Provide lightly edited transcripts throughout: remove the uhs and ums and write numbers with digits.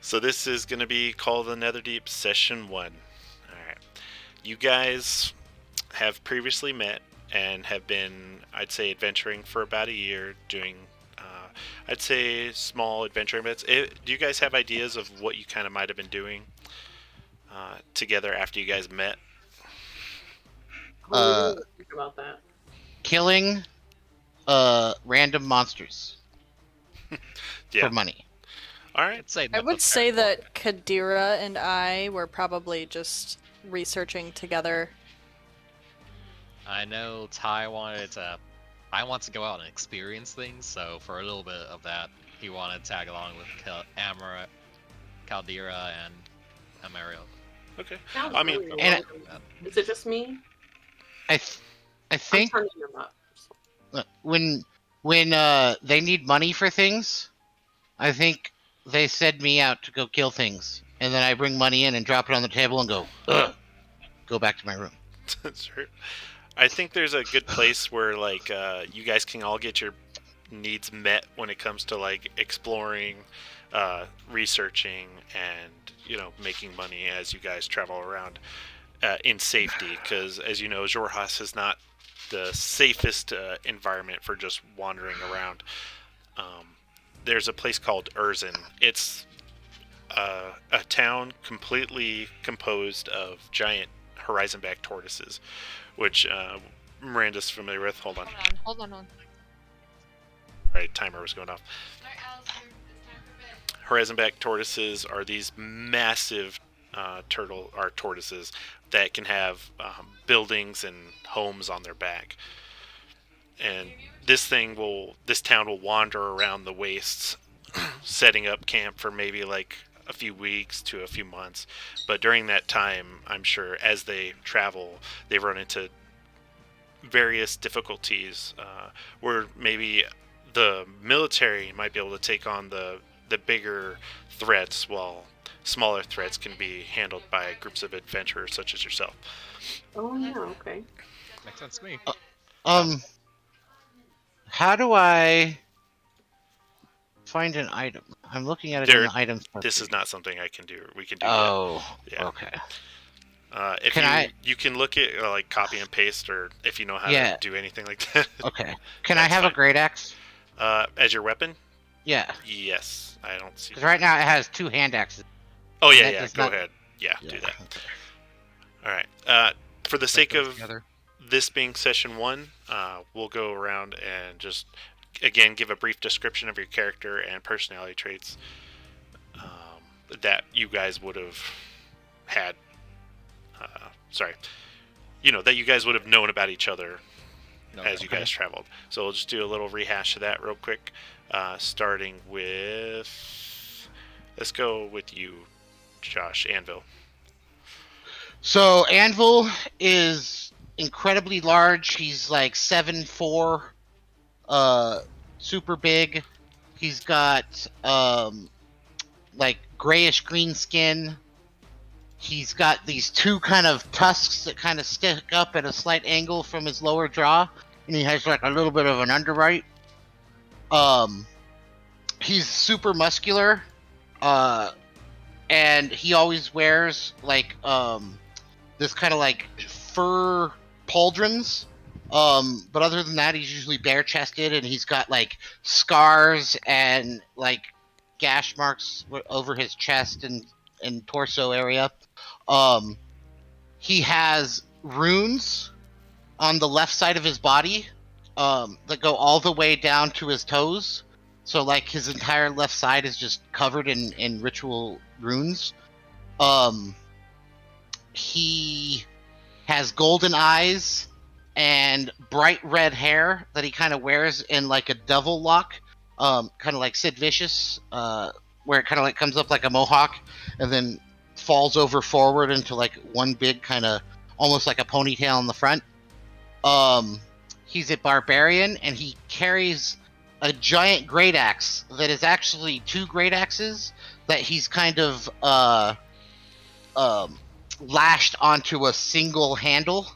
So this is going to be called the Netherdeep Session 1. Alright. You guys have previously met and have been, I'd say, adventuring for about a year, doing, I'd say, small adventuring bits. Do you guys have ideas of what you kind of might have been doing together after you guys met? Oh, we Uh, didn't think about that. Killing random monsters Yeah. for money. Alright. I'd say I that's would a say fair that Kadira and I were probably just researching together. I know I want to go out and experience things, so for a little bit of that, he wanted to tag along with Caldera and Amario. Okay. Sounds I mean, really and random. Is it just me? I I'm think turning them up. when they need money for things, I think they send me out to go kill things, and then I bring money in and drop it on the table and go, ugh, go back to my room. sure. I think there's a good place where, like, you guys can all get your needs met when it comes to, like, exploring, researching, and, making money as you guys travel around in safety. Because, as you know, Jorhas is not the safest environment for just wandering around. There's a place called Erzin. It's a town completely composed of giant horizon-back tortoises, which Miranda's familiar with. Hold on. Hold on. Right, timer was going off. Horizon-back tortoises are these massive tortoises that can have buildings and homes on their back. And this town will wander around the wastes, setting up camp for maybe like a few weeks to a few months. But during that time, I'm sure as they travel, they run into various difficulties where maybe the military might be able to take on the bigger threats, while smaller threats can be handled by groups of adventurers such as yourself. Oh yeah, okay. Makes sense to me. How do I find an item? I'm looking at it in the items. This is not something I can do. We can do. Oh, yeah. Okay. If you can look at like copy and paste, or if you know how to do anything like that. Okay. Can I have a great axe? As your weapon? Yeah. Yes. I don't see. Because right now it has 2 hand axes. Oh yeah. Go ahead. Yeah, do that. Okay. All right. For the sake of together. this being session 1, we'll go around and just again give a brief description of your character and personality traits that you guys would have had. That you guys would have known about each other as you guys traveled. So we'll just do a little rehash of that real quick, starting with. Let's go with you, Josh Anvil. So Anvil is incredibly large. He's like 7'4", super big. He's got like grayish green skin. He's got these 2 kind of tusks that kind of stick up at a slight angle from his lower jaw, and he has like a little bit of an underbite. He's super muscular, and he always wears like this kind of like fur pauldrons. But other than that, he's usually bare-chested, and he's got like scars and like gash marks over his chest and torso area. He has runes on the left side of his body that go all the way down to his toes. So like his entire left side is just covered in ritual runes. He has golden eyes and bright red hair that he kind of wears in like a devil lock, kind of like Sid Vicious, where it kind of like comes up like a mohawk and then falls over forward into like one big kind of almost like a ponytail in the front. He's a barbarian, and he carries a giant great axe that is actually 2 great axes that he's kind of lashed onto a single handle.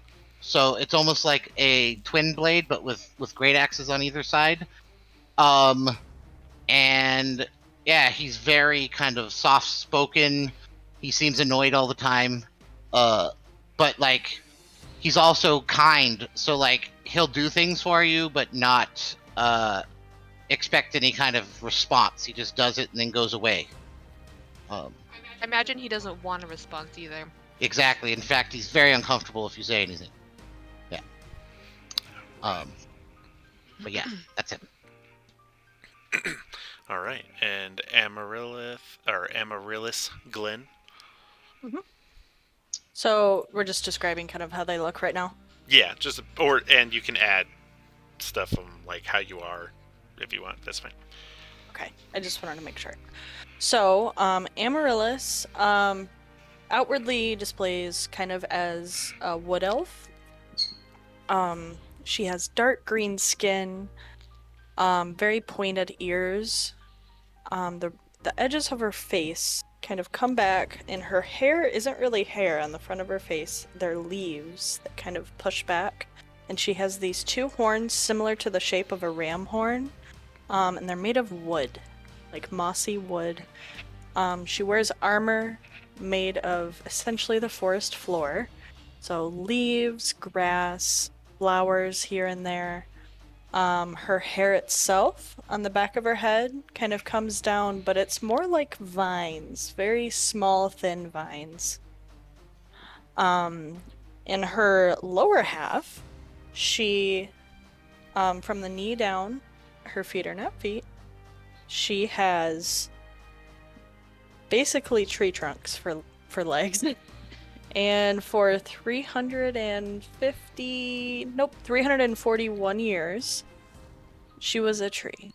So it's almost like a twin blade, but with great axes on either side. And Yeah, he's very kind of soft-spoken. He seems annoyed all the time. But like he's also kind, so like he'll do things for you, but not expect any kind of response. He just does it and then goes away. I imagine he doesn't want a response either. Exactly. In fact, he's very uncomfortable if you say anything. Yeah. But yeah, that's him. All right, and Amaryllis Glen. So we're just describing kind of how they look right now. Yeah, and you can add stuff from like how you are if you want. That's fine. Okay, I just wanted to make sure. So, Amaryllis, outwardly displays kind of as a wood elf. She has dark green skin, very pointed ears. The edges of her face kind of come back, and her hair isn't really hair on the front of her face. They're leaves that kind of push back. And she has these two horns similar to the shape of a ram horn, and they're made of wood, like mossy wood. She wears armor made of essentially the forest floor. So leaves, grass, flowers here and there. Her hair itself on the back of her head kind of comes down, but it's more like vines, very small, thin vines. In her lower half, she, from the knee down, her feet are not feet, she has basically tree trunks for legs. And for 341 years, she was a tree.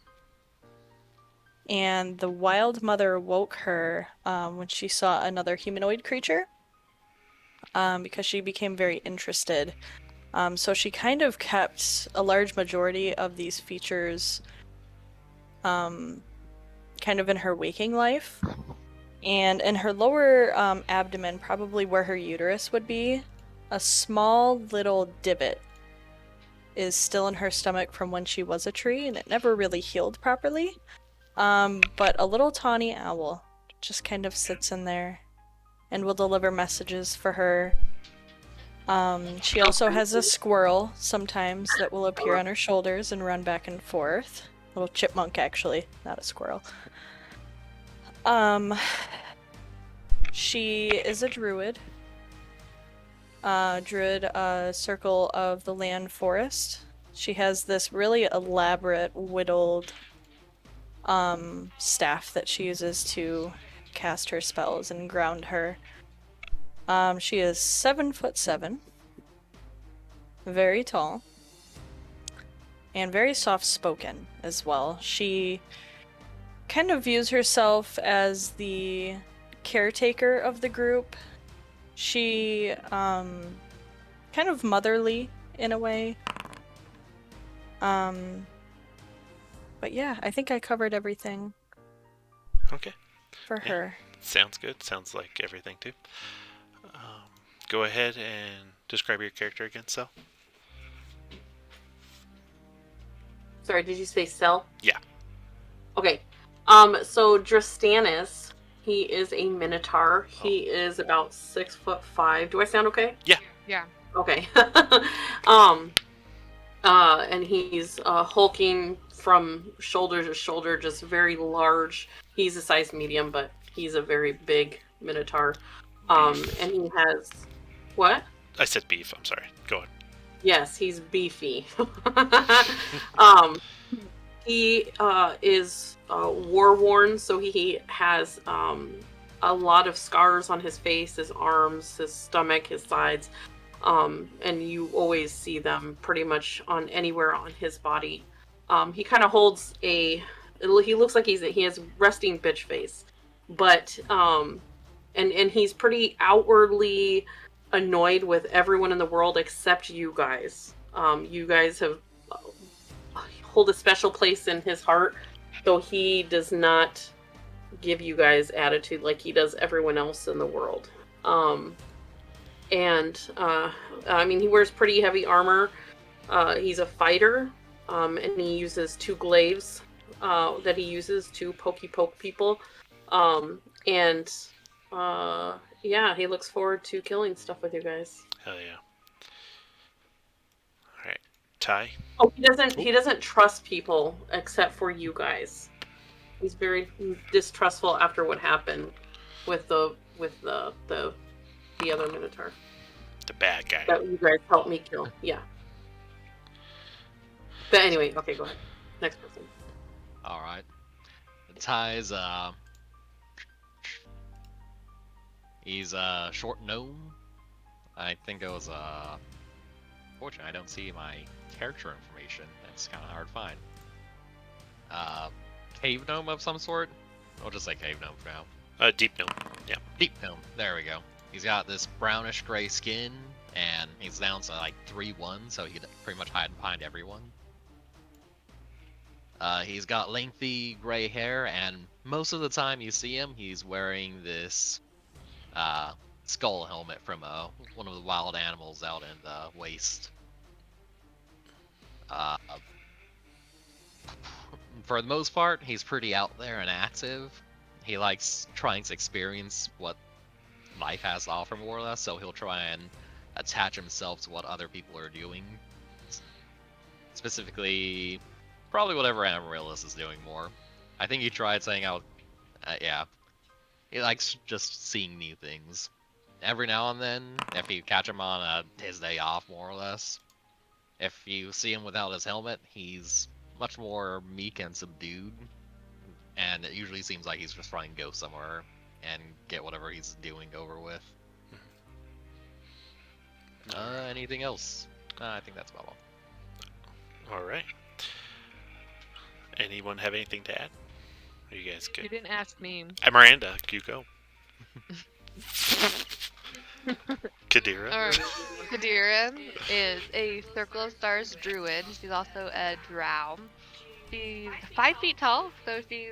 And the wild mother woke her when she saw another humanoid creature, because she became very interested. So she kind of kept a large majority of these features kind of in her waking life. And in her lower abdomen, probably where her uterus would be, a small little divot is still in her stomach from when she was a tree, and it never really healed properly. But a little tawny owl just kind of sits in there and will deliver messages for her. She also has a squirrel sometimes that will appear on her shoulders and run back and forth. A little chipmunk, actually, not a squirrel. She is a druid. Circle of the land forest. She has this really elaborate whittled staff that she uses to cast her spells and ground her. She is 7'7", very tall, and very soft-spoken as well. She kind of views herself as the caretaker of the group. She, kind of motherly in a way. But yeah, I think I covered everything Okay. for Yeah. her. Sounds good. Sounds like everything too. Go ahead and describe your character again, Sel. Sorry, did you say Cell? Yeah. Okay. So Drastanis, he is a Minotaur. He is about 6'5". Do I sound okay? Yeah. Okay. And he's hulking from shoulder to shoulder, just very large. He's a size medium, but he's a very big Minotaur. And he has what? I said beef. I'm sorry. Go on. Yes, he's beefy. He is war-worn, so he has a lot of scars on his face, his arms, his stomach, his sides, and you always see them pretty much on anywhere on his body. He kind of holds he looks like he has resting bitch face, but and he's pretty outwardly annoyed with everyone in the world except you guys. You guys have hold a special place in his heart, so he does not give you guys attitude like he does everyone else in the world. I mean, he wears pretty heavy armor. He's a fighter, and he uses two glaives that he uses to poke people. And yeah, he looks forward to killing stuff with you guys. Hell yeah. All right, Ty. Oh, he doesn't trust people except for you guys. He's very distrustful after what happened with the other Minotaur The bad guy. that you guys helped me kill. Yeah. But anyway, okay, go ahead. Next person. All right. Ty's he's a short gnome. I think it was fortunately I don't see my character information. That's kind of hard to find. Cave gnome of some sort. I'll just say cave gnome for now. Deep gnome. Yeah. Deep gnome. There we go. He's got this brownish gray skin, and he's down to like 3-1, so he could pretty much hide behind everyone. He's got lengthy gray hair, and most of the time you see him, he's wearing this skull helmet from one of the wild animals out in the waste. For the most part, he's pretty out there and active. He likes trying to experience what life has to offer more or less, so he'll try and attach himself to what other people are doing. Specifically, probably whatever Amaryllis is doing more. I think he tried saying out, yeah. He likes just seeing new things. Every now and then, if you catch him on his day off, more or less, if you see him without his helmet, he's much more meek and subdued, and it usually seems like he's just trying to go somewhere and get whatever he's doing over with. Anything else? I think that's about all. All right. Anyone have anything to add? Are you guys good? You didn't ask me. Miranda, you go. Kadira. Alright. Kadira is a Circle of Stars druid. She's also a drow. She's 5 feet tall, so she's,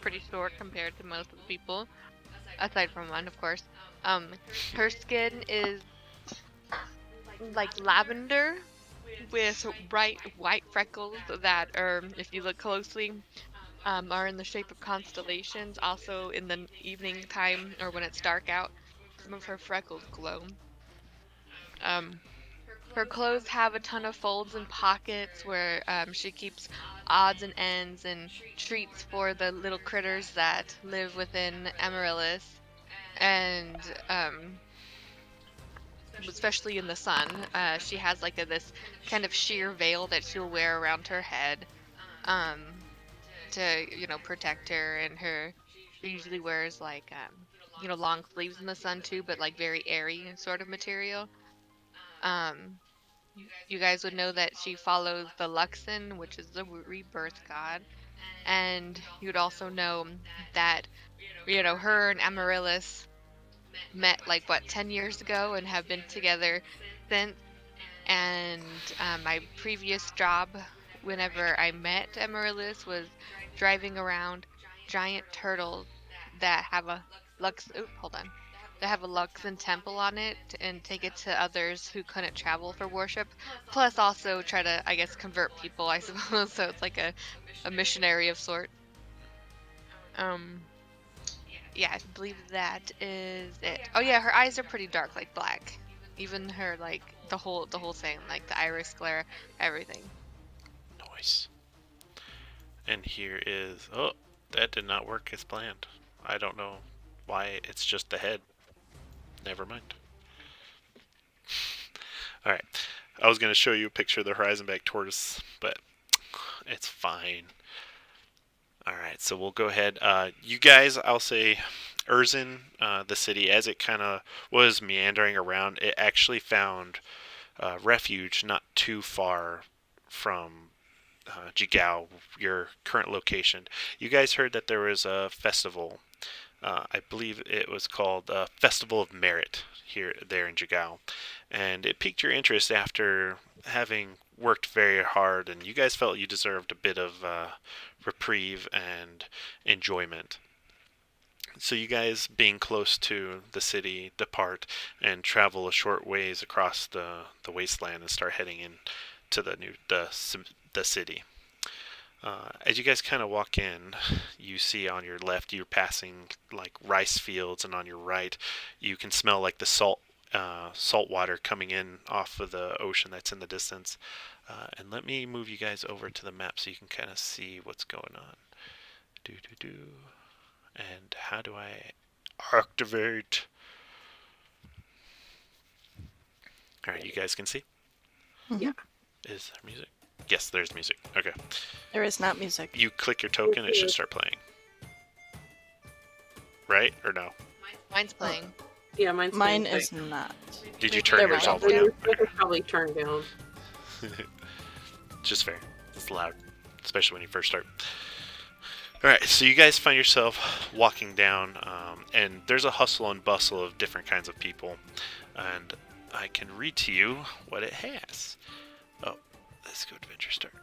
pretty short compared to most of the people. Aside from one, of course. Her skin is like lavender with bright white freckles that are, if you look closely, are in the shape of constellations. Also, in the evening time or when it's dark out, some of her freckles glow. Her clothes have a ton of folds and pockets where she keeps odds and ends and treats for the little critters that live within Amaryllis. And especially in the sun, she has like this kind of sheer veil that she'll wear around her head to protect her. And she usually wears like long sleeves in the sun too, but like very airy sort of material. You guys would know that she follows the Luxon, which is the rebirth god, and you'd also know that her and Amaryllis met like 10 years ago and have been together since. And my previous job, whenever I met Amaryllis, was driving around giant turtles that have a Luxon temple on it and take it to others who couldn't travel for worship. Plus, also try to, I guess, convert people, I suppose. So it's like a missionary of sort. Yeah, I believe that is it. Oh yeah, her eyes are pretty dark, like black. Even her, like the whole thing, like the iris glare, everything. Nice. And here is... Oh, that did not work as planned. I don't know why it's just the head. Never mind. Alright. I was going to show you a picture of the horizon-back tortoise, but it's fine. Alright, so we'll go ahead. You guys, I'll say... Erzin, the city, as it kind of was meandering around, it actually found refuge not too far from Jigao, your current location. You guys heard that there was a festival. I believe it was called Festival of Merit there in Jigao, and it piqued your interest after having worked very hard, and you guys felt you deserved a bit of reprieve and enjoyment. So you guys, being close to the city, depart and travel a short ways across the wasteland and start heading in to the city. As you guys kind of walk in, you see on your left you're passing like rice fields, and on your right you can smell like the salt water coming in off of the ocean that's in the distance. And let me move you guys over to the map so you can kind of see what's going on. Do do do. And how do I activate? All right, you guys can see. Yeah. Is there music? Yes, there's music. Okay. There is not music. You click your token, it should start playing. Right? Or no? Mine's playing. Yeah, Mine is not. Did you turn There we yours go. all the way Your up? stuff is probably turned down. Just fair. It's loud, especially when you first start. Alright, so you guys find yourself walking down, and there's a hustle and bustle of different kinds of people. And I can read to you what it has. Oh, let's go Adventure Start.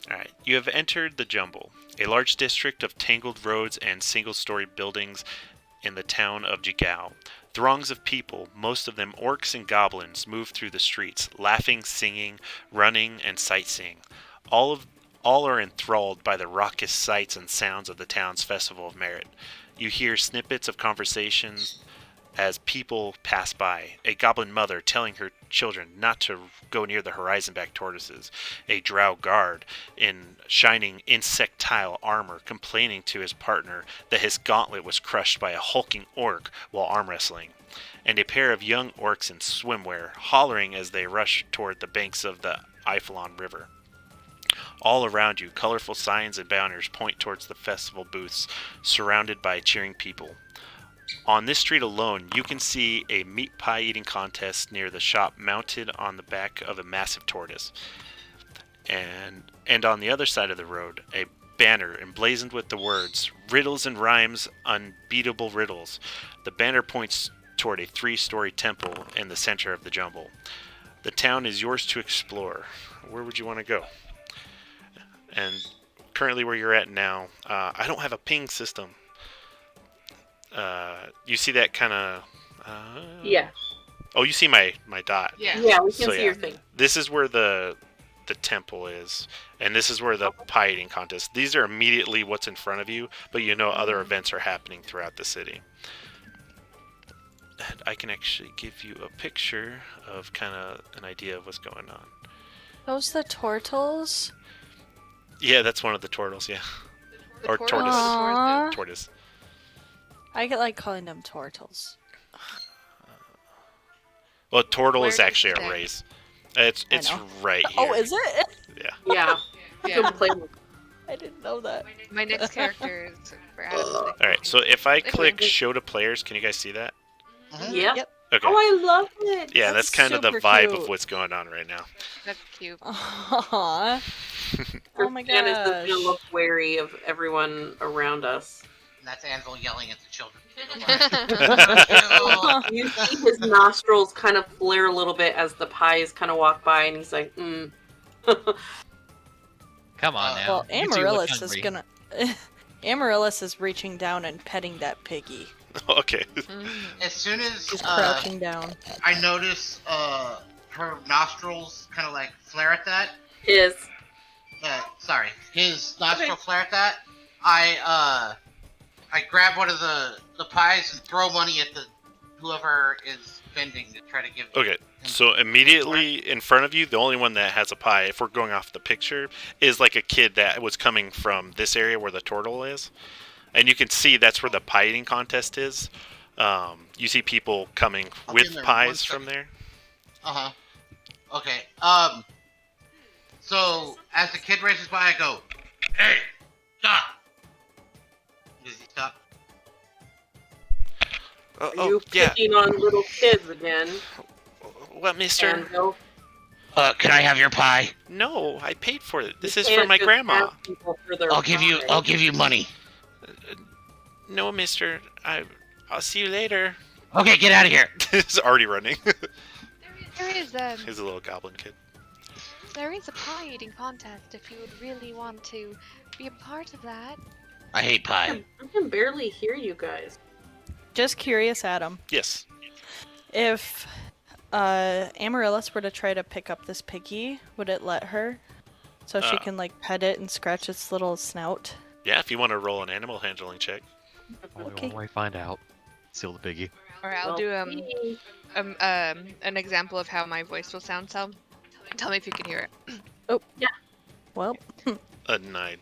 Alright, you have entered the Jumble, a large district of tangled roads and single-story buildings in the town of Jigao. Throngs of people, most of them orcs and goblins, move through the streets, laughing, singing, running, and sightseeing. All are enthralled by the raucous sights and sounds of the town's Festival of Merit. You hear snippets of conversations as people pass by. A goblin mother telling her children not to go near the horizon-back tortoises. A drow guard in shining insectile armor complaining to his partner that his gauntlet was crushed by a hulking orc while arm wrestling. And a pair of young orcs in swimwear hollering as they rush toward the banks of the Eiffelon River. All around you, colorful signs and banners point towards the festival booths, surrounded by cheering people. On this street alone, you can see a meat pie eating contest near the shop mounted on the back of a massive tortoise. And on the other side of the road, a banner emblazoned with the words, "Riddles and Rhymes, Unbeatable Riddles." The banner points toward a 3-story temple in the center of the jumble. The town is yours to explore. Where would you want to go? And currently where you're at now, I don't have a ping system. You see that kind of... Yeah. Oh, you see my dot. Yeah. Yeah, we can So, see yeah. your thing. This is where the temple is, and this is where the pie eating contest. These are immediately what's in front of you, but you know other events are happening throughout the city. And I can actually give you a picture of kind of an idea of what's going on. Those the turtles? Yeah, that's one of the turtles, yeah. The Or tortoise tortoise. Aww. Tortoise. I get like calling them turtles. Well, turtle Where is does actually it a say? race. It's know. right here. Oh, is it? Yeah. Yeah. Yeah. Good play with- I didn't know that. My next character is for Adam's Ugh. next Alright, so if I They click can- show to players, can you guys see that? Mhm. Yeah. Yep. Okay. Oh, I love it. Yeah, that's That's kind of the super vibe cute. of what's going on right now. That's cute. Aww. Oh my Janice is gosh. gonna look wary of everyone around us. And that's Anvil yelling at the children. You see his nostrils kind of flare a little bit as the pies kind of walk by, and he's like, Come on now. Well, You two look Amaryllis is hungry. gonna. Amaryllis is reaching down and petting that piggy. Okay. Mm. As soon as She's crouching down. I notice her nostrils kind of like flare at that. his. His nostril flare at that. I grab one of the pies and throw money at the whoever is vending to try to give. Okay, so immediately in front of you, the only one that has a pie, if we're going off the picture, is like a kid that was coming from this area where the turtle is. And you can see that's where the pie eating contest is. You see people coming I'll be in with there pies one from there. Uh-huh. Okay. So as the kid races by, I go, "Hey, stop!" Does he stop? Are you picking on little kids again? What, mister? Anvil? Can I have your pie? No, I paid for it. This You is for can't my just grandma. ask people for their I'll give you pie. money. No, mister. I'll see you later. Okay, get out of here. He's already running. There is He's a little goblin kid. there is a pie eating contest if you would really want to be a part of that. I hate pie. I can barely hear you guys. Just curious, Adam. Yes. If Amaryllis were to try to pick up this piggy, would it let her? So she can like pet it and scratch its little snout. Yeah, if you want to roll an animal handling check. Only Okay. one way find out. Seal the piggy. All right, I'll Well, do yay. an example of how my voice will sound. So, tell me if you can hear it. Well, A 9.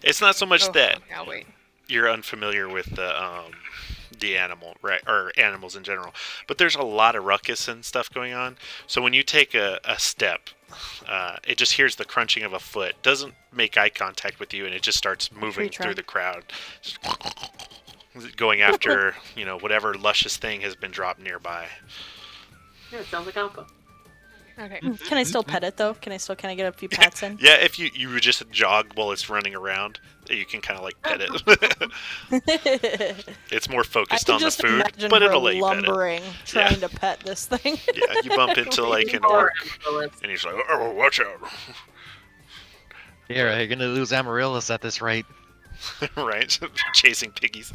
It's not so much Oh, that okay, I'll wait. you're unfamiliar with the animal, right, or animals in general, but there's a lot of ruckus and stuff going on. So when you take a step, it just hears the crunching of a foot, doesn't make eye contact with you, and it just starts moving through trunk. the crowd, going after whatever luscious thing has been dropped nearby. Yeah, it sounds like Alpha. Okay. can I still pet it though? Can I get a few pats in? Yeah, if you would just jog while it's running around, you can kind of like pet it. It's more I focused can on the just food, imagine but her it'll let you pet it. lumbering, trying to pet this thing. Yeah, you bump into like an Or orc, Amaryllis. and he's like, "Oh, watch out!" Here, you're gonna lose Amaryllis at this rate. Right, chasing piggies.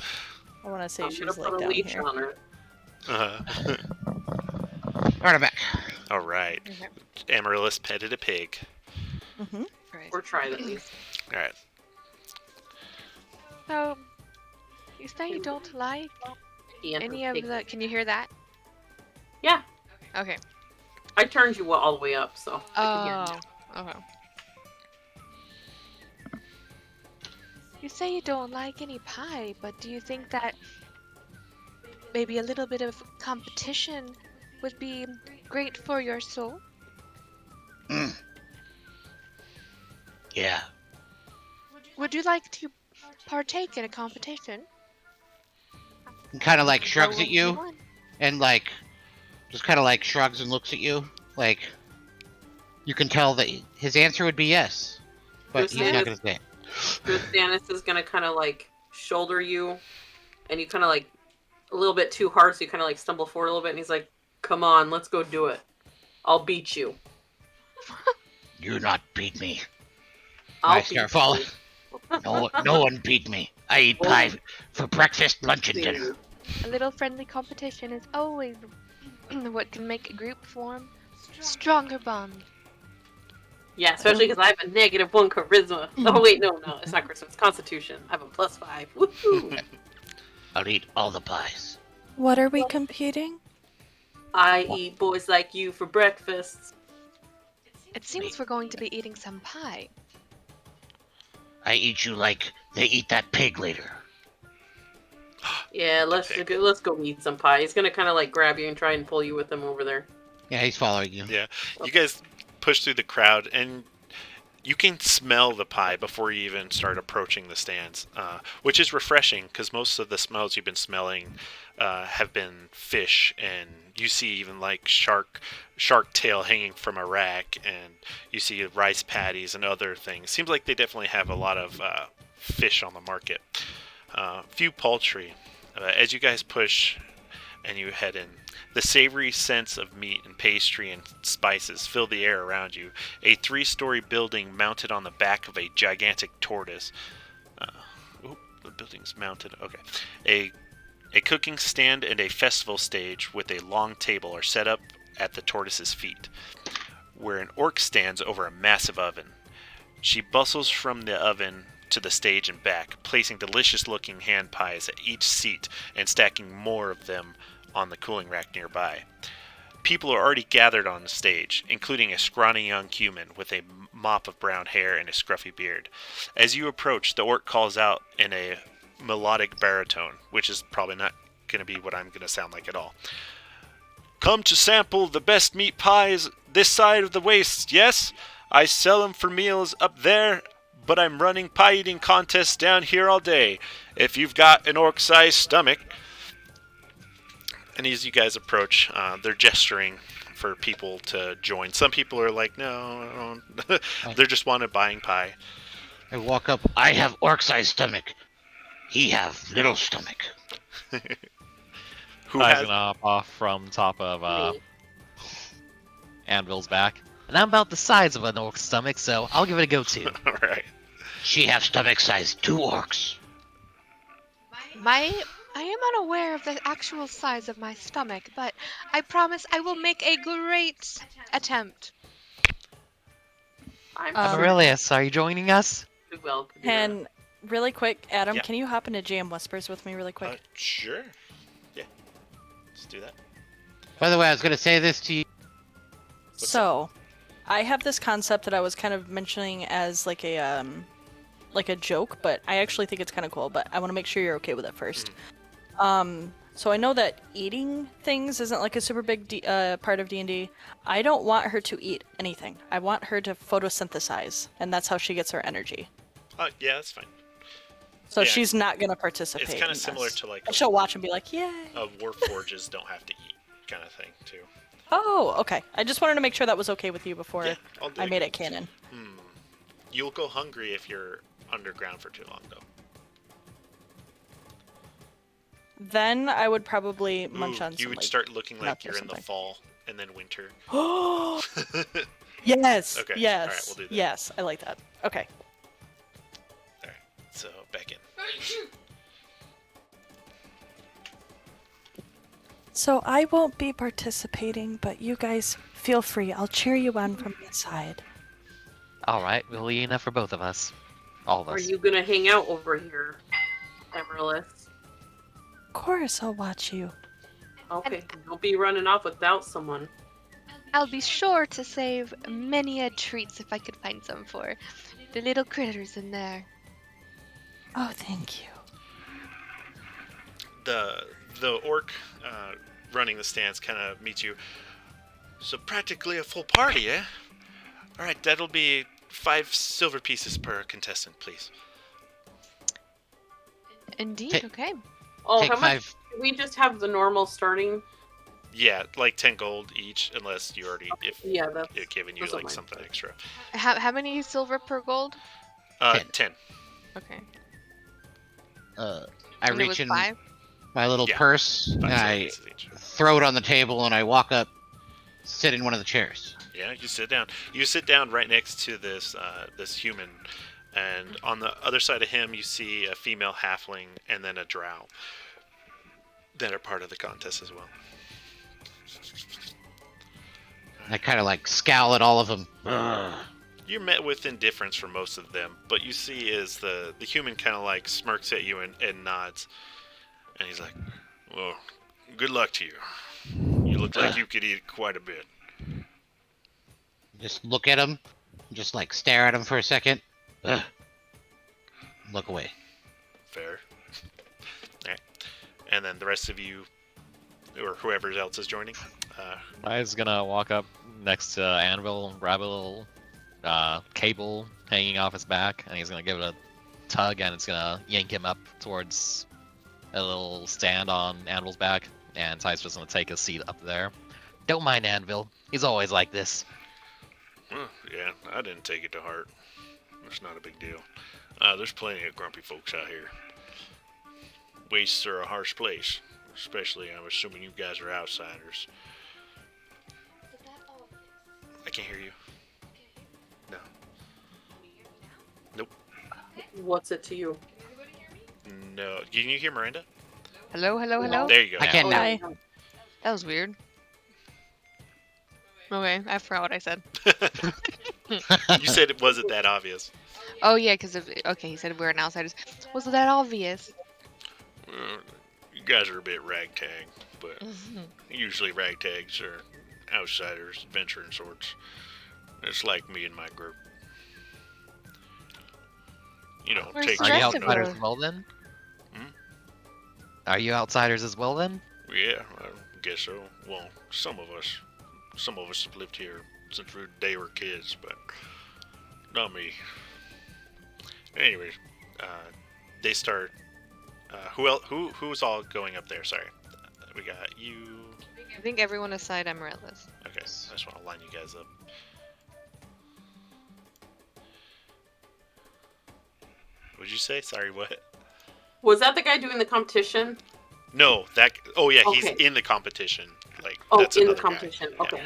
I want to say I'm gonna she's put like a down leash here. on her. Uh-huh. Alright, I'm back. All right, Okay. Amaryllis petted a pig. Right. Or try at least. All right, So, you say you don't like any of the? Can you hear that? Yeah, Okay. I turned you all the way up, so I can hear you. Oh. Okay. You say you don't like any pie, but do you think that maybe a little bit of competition would be great for your soul? Yeah. Would you like to partake in a competition? And kind of like Or shrugs will at you, won? and like just kind of like shrugs and looks at you. Like you can tell that his answer would be yes, but he's not gonna say it. Stannis is gonna kind of like shoulder you, and you kind of like a little bit too hard, so you kind of like stumble forward a little bit, and he's like, "Come on, let's go do it. I'll beat you. You not beat me. I'll I start falling. No one beat me. I eat Well, pie for breakfast, lunch, and you." dinner. A little friendly competition is always what can make a group form stronger bond. Yeah, especially because I have a -1 charisma. Oh wait, no, it's not charisma. It's Constitution. I have a +5. Woohoo! I'll eat all the pies. What are we competing? I eat boys like you for breakfast. It seems we're going to be eating some pie. I eat you like they eat that pig later. Yeah, let's go eat some pie. He's gonna kind of like grab you and try and pull you with him over there. Yeah, he's following you. yeah. You guys push through the crowd, and you can smell the pie before you even start approaching the stands, which is refreshing because most of the smells you've been smelling have been fish, and you see even like shark tail hanging from a rack, and you see rice patties and other things. Seems like they definitely have a lot of fish on the market. Few poultry. As you guys push and you head in, the savory scents of meat and pastry and spices fill the air around you. A 3-story building mounted on the back of a gigantic tortoise. The building's mounted. Okay. A cooking stand and a festival stage with a long table are set up at the tortoise's feet, where an orc stands over a massive oven. She bustles from the oven to the stage and back, placing delicious-looking hand pies at each seat and stacking more of them on the cooling rack nearby. People are already gathered on the stage, including a scrawny young human with a mop of brown hair and a scruffy beard. As you approach, the orc calls out in a melodic baritone, which is probably not going to be what I'm going to sound like at all. Come to sample the best meat pies this side of the waste, yes? I sell them for meals up there, but I'm running pie eating contests down here all day. If you've got an orc-sized stomach. And as you guys approach, they're gesturing for people to join. Some people are like, no, they're just wanted buying pie. I walk up. I have orc-sized stomach. He have little stomach. Who Pie's has? gonna hop off from top of Me. Anvil's back. And I'm about the size of an orc's stomach, so I'll give it a go too. All right. She have stomach size 2 orcs. I am unaware of the actual size of my stomach, but I promise I will make a great attempt. I'm Um, sure Aurelius, are you joining us? you will. Kadira. And really quick, Adam, Yeah. can you hop into Jam Whispers with me really quick? Sure. Yeah. Let's do that. By the way, I was gonna say this to you. What's So, I have this concept that I was kind of mentioning as like a joke, but I actually think it's kind of cool. But I want to make sure you're okay with it first. So I know that eating things isn't like a super big part of D&D. I don't want her to eat anything. I want her to photosynthesize, and that's how she gets her energy. Yeah, that's fine. So Yeah, she's not gonna participate. It's kind in of similar this. to like And she'll watch and be like, "Yay!" Warforges don't have to eat kind of thing too. Oh, okay. I just wanted to make sure that was okay with you before Yeah, I'll I dig made it canon. You'll go hungry if you're underground for too long, though. Then I would probably munch on You some would like start looking like nuts or you're in the something. fall and then winter. Oh, yes. Okay, Yes. alright, we'll do that. Yes, I like that. Okay. Alright, so back in. So I won't be participating, but you guys feel free. I'll cheer you on from the side. All right, we'll eat enough for both of us. All of Are us. you gonna hang out over here, Amaryllis? Of course, I'll watch you. Okay, don't be running off without someone. I'll be sure to save many a treats if I could find some for the little critters in there. Oh, thank you. The orc running the stands kind of meets you. So practically a full party, eh? All right, that'll be 5 silver pieces per contestant, please. Indeed, okay. Oh, Take how much? 5. Do we just have the normal starting? Yeah, like 10 gold each, unless you already if Yeah, that's. they're giving you doesn't like mind. something extra. How many silver per gold? 10. Okay. I And it was reach in 5? my little Yeah. purse 5 and silver I pieces each. throw it on the table and I walk up, sit in one of the chairs. Yeah, you sit down. You sit down right next to this this human, and on the other side of him, you see a female halfling and then a drow that are part of the contest as well. I kind of like scowl at all of them. You're met with indifference from most of them, but you see is the human kind of like smirks at you and nods, and he's like, "Well, good luck to you. You look like you could eat quite a bit." Just look at him, just like stare at him for a second. Look away. Fair. Alright. And then the rest of you, or whoever else is joining, I was gonna walk up next to Anvil and grab a little cable hanging off his back, and he's gonna give it a tug, and it's gonna yank him up towards a little stand on Anvil's back, and Ty's just gonna take a seat up there. Don't mind Anvil. He's always like this. well, yeah, I didn't take it to heart. It's not a big deal. There's plenty of grumpy folks out here. Wastes are a harsh place, especially I'm assuming you guys are outsiders. I can't hear you. No. Nope. What's it to you? No. Can you hear Miranda? Hello, hello, hello? There you go. I can't Oh, now. yeah. That was weird. Okay, I forgot what I said. You said it wasn't that obvious. Oh, yeah, because okay, he said we're an outsiders. Was that obvious? You guys are a bit ragtag, but usually ragtags are outsiders, adventuring sorts. It's like me and my group. You know, Where's take the Are you rest note. of outsiders us? as well then? Hmm? Are you outsiders as well then? Yeah, I guess so. Well, some of us have lived here since the day we were kids, but not me. Anyways, they start. Who's all going up there? Sorry, we got you. I think everyone aside Amaryllis. Okay, I just want to line you guys up. What'd you say? Sorry, what? Was that the guy doing the competition? No, that. Oh yeah, he's Okay. in the competition. Like Oh, that's in the another guy. competition. Yeah. Okay.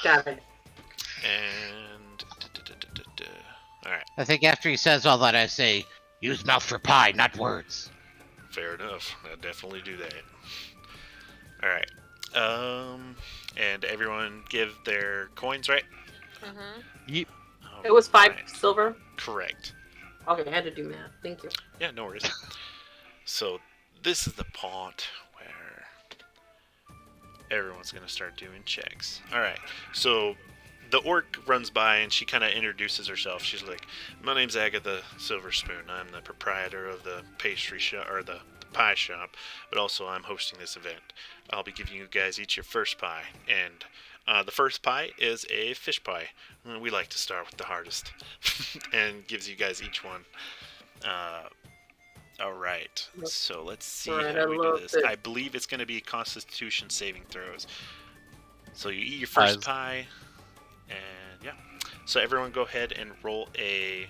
Got it. And all right, I think after he says all that, I say, use mouth for pie, not words. fair enough. I'll definitely do that. All right. And everyone give their coins, right? Mm-hmm. Yep. It was 5 Alright. silver. Correct. Okay, I had to do math. Thank you. Yeah, no worries. So this is the part where everyone's gonna start doing checks. All right. So the orc runs by and she kind of introduces herself. She's like, "My name's Agatha Silverspoon. I'm the proprietor of the pastry shop or the pie shop, but also I'm hosting this event. I'll be giving you guys each your first pie, and the first pie is a fish pie. We like to start with the hardest, and gives you guys each one. Uh, all right. So let's see Alright, how I we do love this. this. I believe it's going to be Constitution saving throws. So you eat your first pie, and yeah. So everyone go ahead and roll a.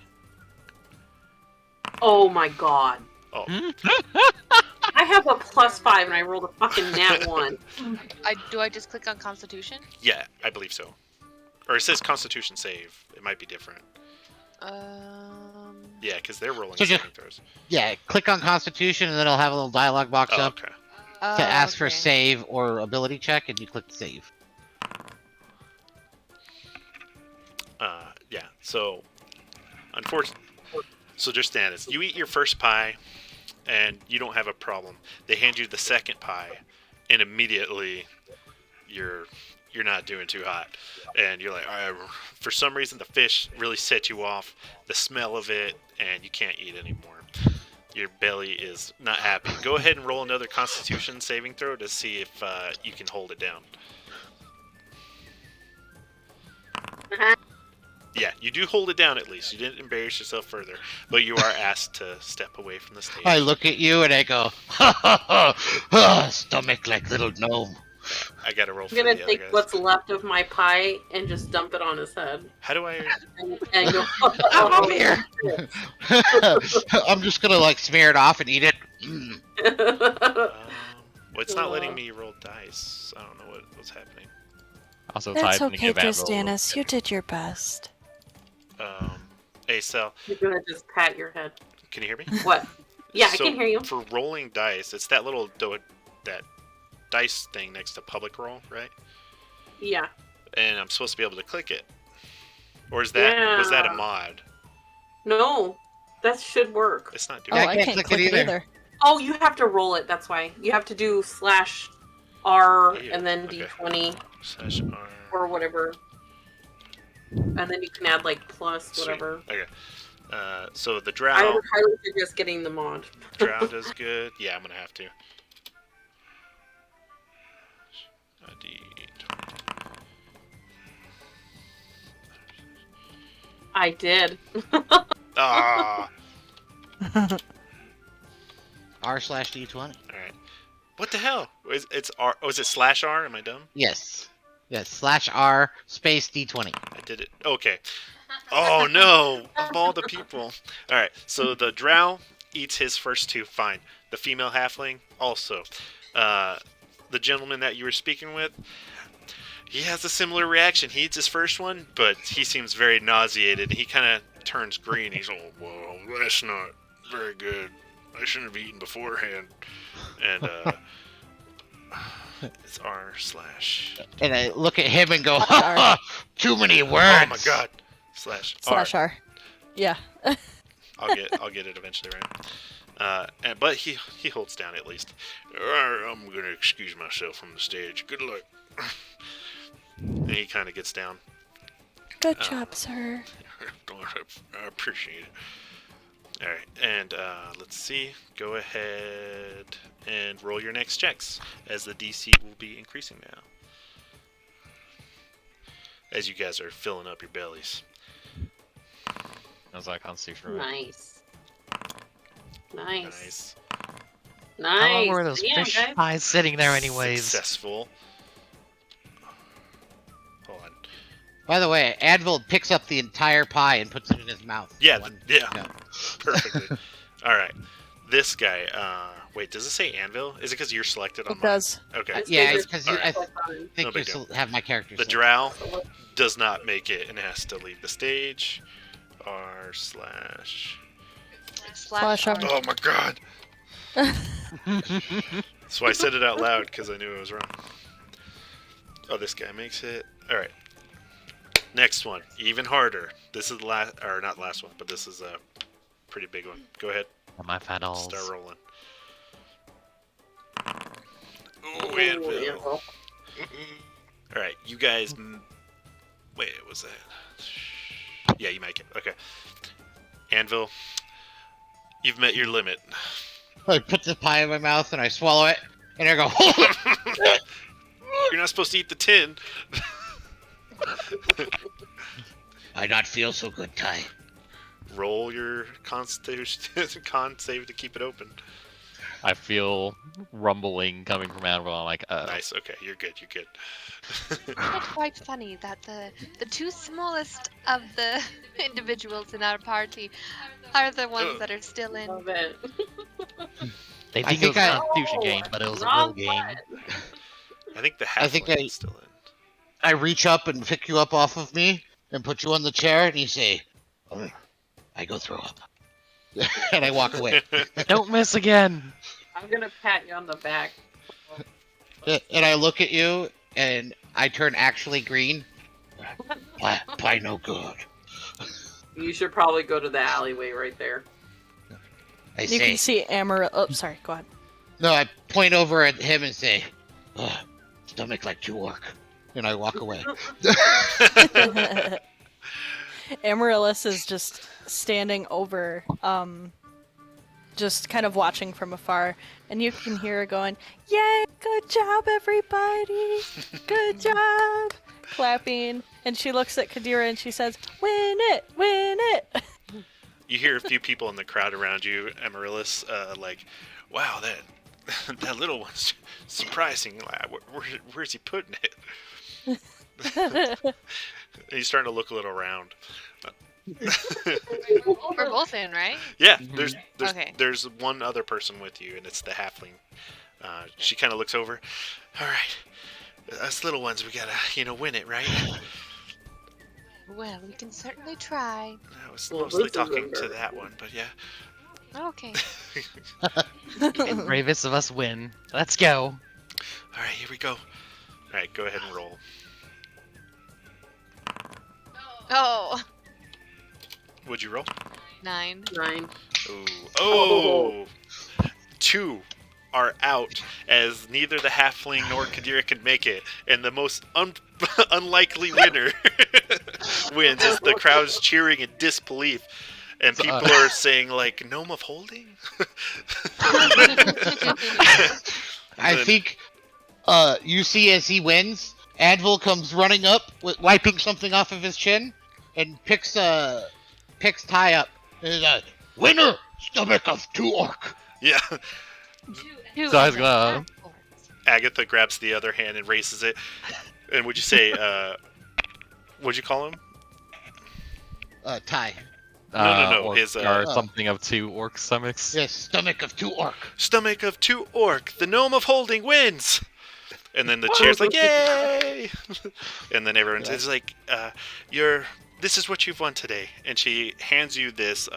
Oh my god. Oh, I have a +5 and I rolled a fucking nat 1. Do I just click on Constitution? yeah, I believe so. Or it says Constitution save. It might be different. Yeah, because they're rolling So just- saving throws. Yeah, click on Constitution, and then it'll have a little dialog box Oh, up okay. to ask for okay. save or ability check, and you click save. Yeah. So, unfortunately, so just status. You eat your first pie, and you don't have a problem. They hand you the second pie, and immediately you're not doing too hot, and you're like, for some reason the fish really set you off, the smell of it, and you can't eat anymore. Your belly is not happy. Go ahead and roll another Constitution saving throw to see if you can hold it down. Yeah, you do hold it down at least. You didn't embarrass yourself further, but you are asked to step away from the stage. I look at you and I go, ha ha ha, stomach like little gnome. I gotta roll I'm for gonna the other take guys. what's left of my pie and just dump it on his head. How do I? And go, I'm up here. I'm just gonna like smear it off and eat it. Well, it's not letting me roll dice. I don't know what's happening. Also That's type in okay, give Anvil- Christianus. You did your best. Hey, Sal, You're gonna just pat your head. can you hear me? What? Yeah, So, I can hear you. For rolling dice, it's that little that dice thing next to public roll, right? Yeah. And I'm supposed to be able to click it. Or was that a Yeah. mod? No, that should work. It's not Oh, doing I I it. can't can't click it click it either. either. Oh, you have to roll it. That's why you have to do /R Ew, and then okay. D20 /R. or whatever, and then you can add like plus Sweet. whatever. Okay. So the I drow, would highly suggest getting the mod. drow does good. Yeah, I'm gonna have to. A D20. I did. Ah. R/D20. All right. What the hell? It's R? Oh, is it /R? Am I dumb? Yes. Yes. /R space D20. I did it. Okay. Oh no! Of all the people. All right. So the drow eats his first two. Fine. The female halfling also. The gentleman that you were speaking with, he has a similar reaction. He eats his first one, but he seems very nauseated. He kind of turns green. He's all, "Well, that's not very good. I shouldn't have eaten beforehand." And it's R/. And I look at him and go, ha ha, too many words. Oh my god. /R. /R. Yeah. I'll get it eventually, right? But he holds down at least. I'm gonna excuse myself from the stage. Good luck. And he kind of gets down. Good job, sir. I appreciate it. All right, and let's see. Go ahead and roll your next checks, as the DC will be increasing now, as you guys are filling up your bellies. That was like Constitution, right? Nice. Nice. Nice. Nice. How long were those Damn, fish guys. pies sitting there anyways? Successful. Hold on. By the way, Advil picks up the entire pie and puts it in his mouth. Yeah, One- yeah. no. Perfectly. All right. This guy. Wait, does it say anvil? Is it because you're selected on It mine? does. Okay. That's Yeah, because because All I right. think No big you deal. still have my character. The set. drow does not make it and has to leave the stage. R/. It's /R. Oh my god. So I said it out loud because I knew I was wrong. Oh, this guy makes it. All right. Next one, even harder. This is the last, or not last one, but this is a pretty big one. Go ahead, My fat start dolls. rolling. Ooh, Anvil. Anvil. All right, you guys. Wait, was that? Yeah, you make it. Okay, Anvil. You've met your limit. I put the pie in my mouth and I swallow it, and I go. You're not supposed to eat the tin. I not feel so good, Ty. Roll your constitution con save to keep it open. I feel rumbling coming from Anvil. I'm like, Nice. Okay, you're good. You're good. It's quite funny that the two smallest of the individuals in our party are the ones that are still in. Love it. They I think it was think a I- constitution Oh, game, but it was a real wrong game. one. I think the I think halfling I- is still in. I reach up and pick you up off of me and put you on the chair, and you say, I go throw up. And I walk away. Don't miss again. I'm gonna pat you on the back. And I look at you, and I turn actually green. Pie no good. You should probably go to the alleyway right there. I You say, can see Amarillo. Oh, sorry. Go ahead. no, I point over at him and say, stomach like you work. And I walk away. Amaryllis is just standing over, just kind of watching from afar, and you can hear her going, "Yay! Good job, everybody! Good job!" Clapping, and she looks at Kadira and she says, "Win it! Win it!" You hear a few people in the crowd around you, Amaryllis, like, "Wow, that little one's surprising. Where's he putting it?" And he's starting to look a little around. We're both in, right? Yeah, Mhm. Okay. there's one other person with you, and it's the halfling. She kind of looks over. All right, us little ones, we gotta, win it, right? Well, we can certainly try. I was Well, mostly this is talking a to very- that one, but yeah. Okay. And bravest of us win. Let's go. All right, here we go. All right, go ahead and roll. Oh, What'd you roll? 9. 9. Ooh. Oh! 2 are out, as neither the halfling nor Kadira can make it, and the most unlikely winner wins as the crowd's cheering in disbelief, and So, people are saying, like, Gnome of Holding? I think you see as he wins, Advil comes running up, wiping something off of his chin, and picks Ty up. And he's like, winner, stomach of 2 orc. Yeah. So I was gonna- Agatha grabs the other hand and raises it. And would you say, what'd you call him? Ty. No, Orc, his, or something of 2 orc stomachs. Yes, stomach of 2 orc. Stomach of 2 orc, the Gnome of Holding wins! And then the cheer's like, yay! And then everyone's it's like, this is what you've won today. And she hands you this,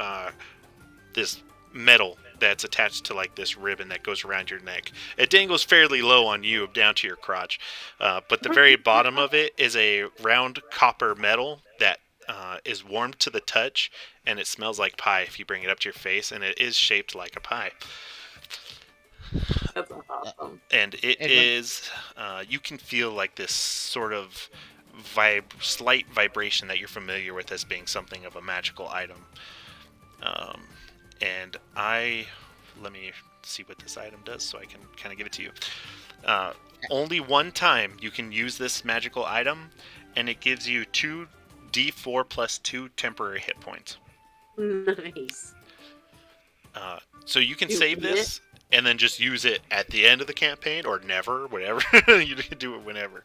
this medal that's attached to like this ribbon that goes around your neck. It dangles fairly low on you, down to your crotch. But the very bottom of it is a round copper medal that is warmed to the touch, and it smells like pie if you bring it up to your face, and it is shaped like a pie. That's awesome. And it And when- is, you can feel like this sort of slight vibration that you're familiar with as being something of a magical item. And let me see what this item does so I can kind of give it to you. Only one time you can use this magical item, and it gives you 2d4 plus 2 temporary hit points. Nice. So you can You save can this and then just use it at the end of the campaign or never, whatever. You can do it whenever.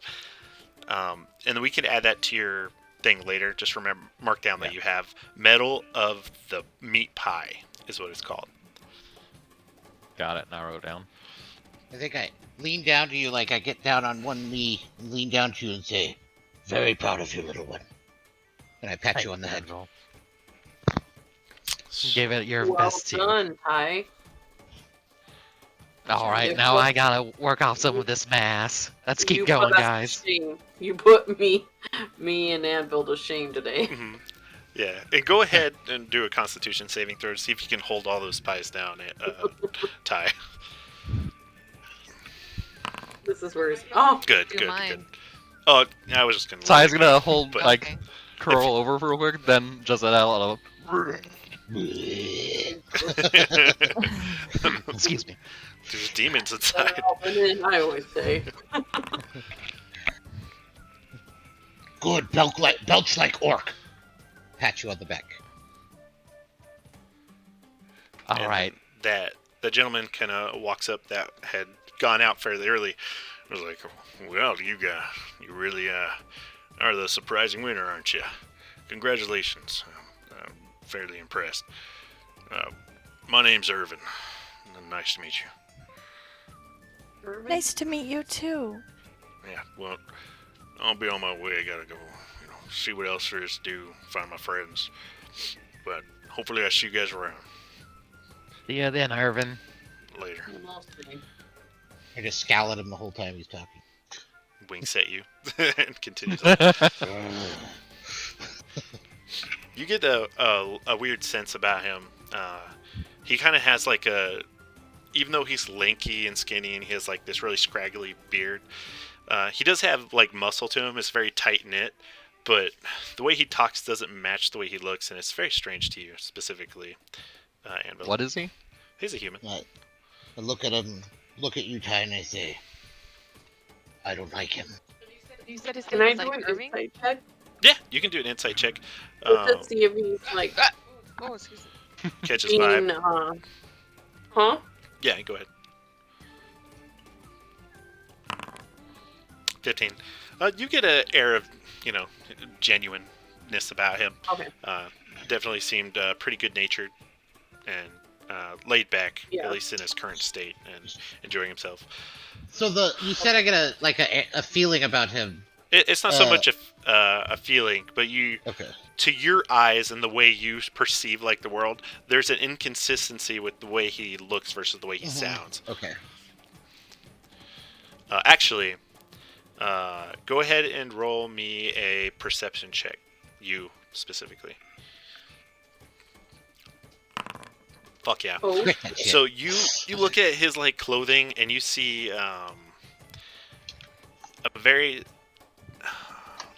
And then we can add that to your thing later. Just remember, mark down that you have Medal of the Meat Pie is what it's called. Got it. Now I wrote it down. I think I lean down to you like I get down on one knee and lean down to you and say, very proud of you, little one. And I pat you on the head. Angel. Give it your Well best too. done, Ty. All right, You now put- I gotta work off some of this mass. Let's keep you going, put us guys. to shame. You put me and Anvil to shame today. Hmm. Yeah, and go ahead and do a Constitution saving throw to see if you can hold all those pies down, Ty. This is where he's. Oh, Good, Do good, mine. good. Oh, I was just gonna. So I was let you gonna go, hold, but- like, Okay. curl over real quick, then just let out a excuse me. There's demons inside. I always say. Good, belch like orc. Pat you on the back. All And right. That the gentleman kind of walks up that had gone out fairly early. Was like, well, you really are the surprising winner, aren't you? Congratulations. I'm fairly impressed. My name's Irvin. Nice to meet you. Nice to meet you too. Yeah, well, I'll be on my way. I gotta go, see what else there is to do, find my friends. But hopefully I see you guys around See ya then, Irvin. later. I just scowl at him the whole time he's talking. Winks at you and continues on. You get a weird sense about him. He kind of has like even though he's lanky and skinny and he has like this really scraggly beard, he does have like muscle to him. It's very tight knit, but the way he talks doesn't match the way he looks, and it's very strange to you specifically. Anvil. What is he? He's a human. I look at him, look at you, Ty, and I say, I don't like him. You said his Can name I was do like an Irving? insight check? Yeah, you can do an insight check. Just to see if he's like Oh, excuse me. Catch his vibe. being, huh? Yeah, go ahead. 15. You get an air of, genuineness about him. Okay. Definitely seemed pretty good-natured and laid back, Yeah. at least in his current state, and enjoying himself. So you said I get a feeling about him. It's not so much a feeling, but Okay. to your eyes and the way you perceive like the world, there's an inconsistency with the way he looks versus the way he sounds. Okay. Actually, go ahead and roll me a perception check. You specifically. Fuck yeah. Oh, So you look at his like clothing and you see a very.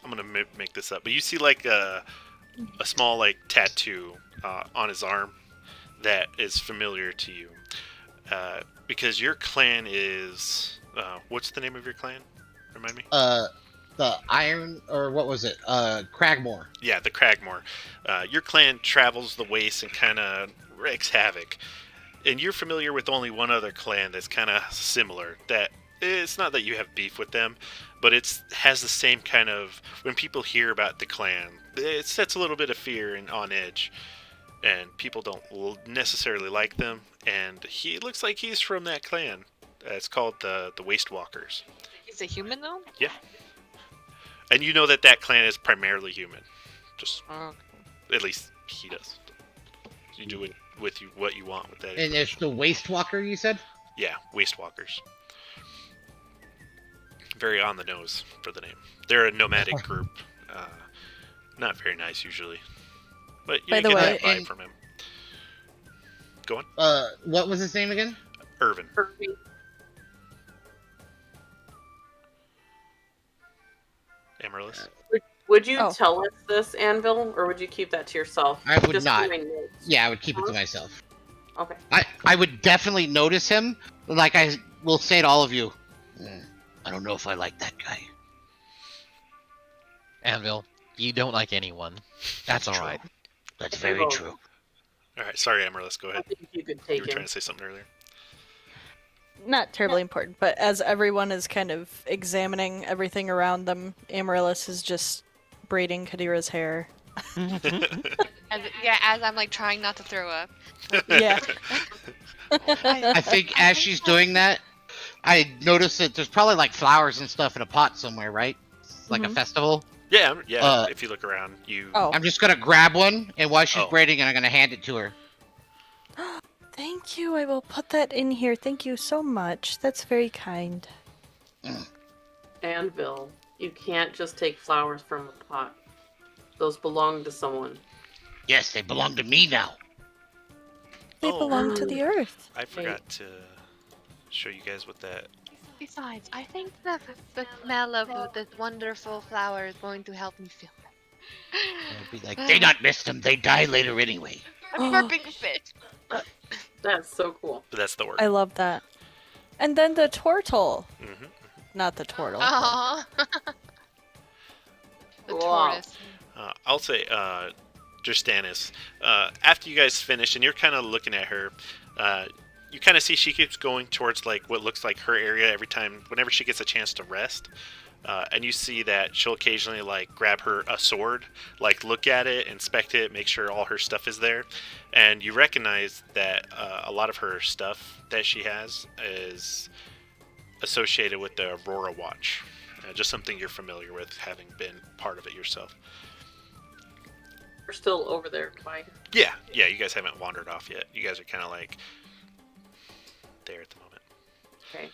I'm gonna make this up, but you see like a small like tattoo on his arm that is familiar to you, because your clan is what's the name of your clan? Remind me. The Iron, or what was it? Cragmore. Yeah, the Cragmore. Your clan travels the waste and kind of wreaks havoc. And you're familiar with only one other clan that's kind of similar. That it's not that you have beef with them, but it has the same kind of. When people hear about the clan, it sets a little bit of fear and on edge, and people don't necessarily like them. And he looks like he's from that clan. It's called the Waste Walkers. He's a human though? Yeah. And you know that clan is primarily human. Just Oh, at least he does. You do it with what you want with that. And it's the Waste Walker, you said? Yeah, Waste Walkers. Very on the nose for the name. They're a nomadic group. Not very nice usually, but you By the get way, that vibe and- from him. Go on, What was his name again? Irvin. perfect. Amaryllis. Would you Oh. tell us this, Anvil, or would you keep that to yourself? I would Just not. for my notes. Yeah, I would keep it to myself. Okay. I would definitely notice him. Like I will say to all of you, I don't know if I like that guy. Anvil, you don't like anyone. That's True. alright. That's Okay, very well, true. All right, sorry, Amaryllis. Go I ahead. think you could You take were him. trying to say something earlier. Not terribly important, but as everyone is kind of examining everything around them, Amaryllis is just braiding Kadira's hair. as I'm like trying not to throw up. Yeah. I think as she's doing that, I notice that there's probably like flowers and stuff in a pot somewhere, right? Like a Mhm. festival. Yeah. Uh, If you look around, you. Oh, I'm just gonna grab one, and while she's Oh. braiding it, I'm gonna hand it to her. Thank you. I will put that in here. Thank you so much. That's very kind. Anvil, you can't just take flowers from a pot. Those belong to someone. Yes, they belong to me now. They Oh, belong to the earth. I forgot to show you guys what that. Besides, I think the smell of this wonderful flower is going to help me feel I'll be like, they better. not miss them. They die later anyway. I'm burping a bit. That's so cool. But that's the word. I love that. And then the turtle. Hmm. Not the turtle. Aww. The Wow. tortoise. I'll say, Dristanis, after you guys finish and you're kind of looking at her, you kind of see she keeps going towards like what looks like her area every time, whenever she gets a chance to rest. And you see that she'll occasionally like grab a sword, like look at it, inspect it, make sure all her stuff is there, and you recognize that a lot of her stuff that she has is associated with the Aurora Watch, just something you're familiar with, having been part of it yourself. We're still over there by. Yeah, you guys haven't wandered off yet. You guys are kind of like there at the moment. Okay.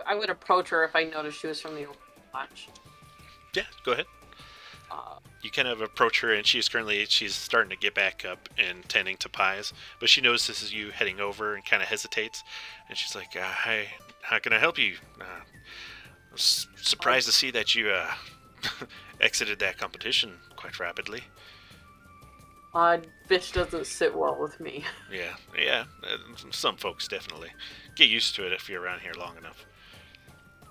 I would approach her if I noticed she was from the watch. Yeah, go ahead. You kind of approach her, and she's starting to get back up and tending to pies, but she notices you heading over and kind of hesitates, and she's like, "Hi, how can I help you? I was surprised to see that you exited that competition quite rapidly." Fish doesn't sit well with me. Yeah. Some folks definitely get used to it if you're around here long enough.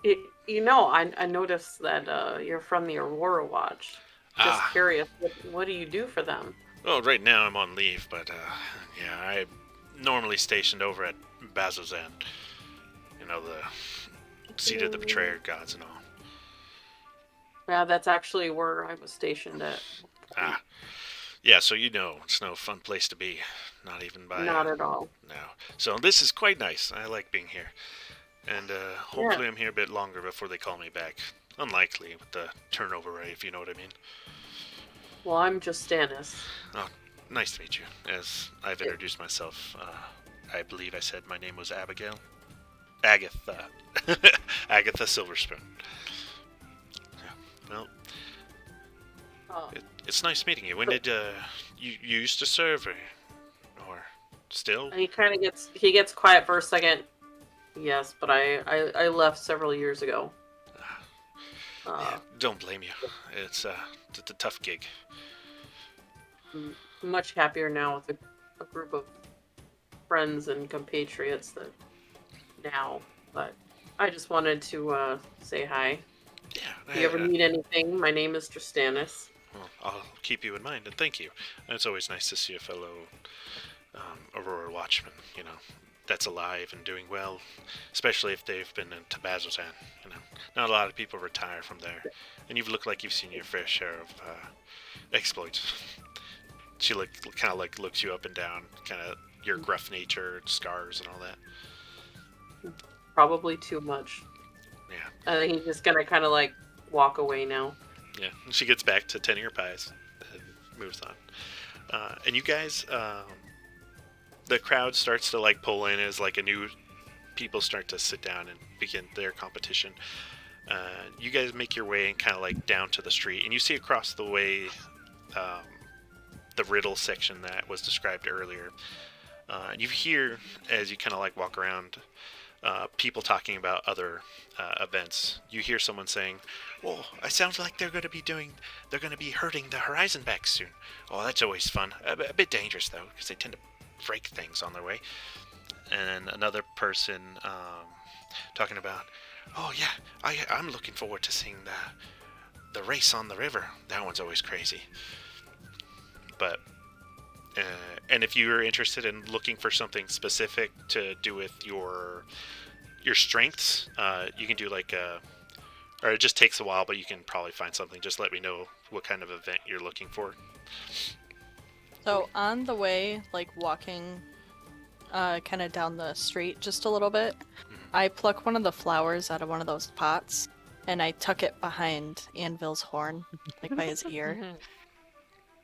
I noticed that you're from the Aurora Watch. Just curious, what do you do for them? Well, right now I'm on leave, but yeah, I'm normally stationed over at Bazozan. You know, the seat of the betrayer gods and all. Yeah, that's actually where I was stationed at. Yeah, so it's no fun place to be. Not even by... Not at all. No. So this is quite nice. I like being here. And hopefully I'm here a bit longer before they call me back. Unlikely with the turnover rate, if you know what I mean. Well, I'm Justanis. Oh, nice to meet you. As I've introduced myself, I believe I said my name was Abigail. Agatha. Agatha Silverspoon. Yeah. Well, it's nice meeting you. When did you used to serve, or still? And he gets quiet for a second. Yes, but I left several years ago. Yeah, don't blame you. It's a tough gig. I'm much happier now with a group of friends and compatriots now. But I just wanted to say hi. Yeah. If you ever need anything, my name is Tristanis. Well, I'll keep you in mind, and thank you. And it's always nice to see a fellow Aurora Watchman, that's alive and doing well, especially if they've been in Tabazozan. Not a lot of people retire from there, and you've looked like you've seen your fair share of exploits. She kind of looks you up and down, kind of your gruff nature, scars, and all that. Probably too much. Yeah. I think he's just gonna kind of walk away now. Yeah. And she gets back to tending her pies and moves on. And you guys, the crowd starts to pull in as a new people start to sit down and begin their competition. You guys make your way and kind of down to the street, and you see across the way the riddle section that was described earlier. And you hear, as you kind of walk around, people talking about other events. You hear someone saying, "Oh, it sounds like they're going to be hurting the Horizon back soon. Oh, that's always fun. A bit dangerous though, because they tend to break things on their way." And another person talking about, "Oh yeah, I'm looking forward to seeing the race on the river. That one's always crazy." But and if you're interested in looking for something specific to do with your strengths, you can do or it just takes a while, but you can probably find something. Just let me know what kind of event you're looking for. So on the way, walking kind of down the street just a little bit, I pluck one of the flowers out of one of those pots, and I tuck it behind Anvil's horn, by his ear.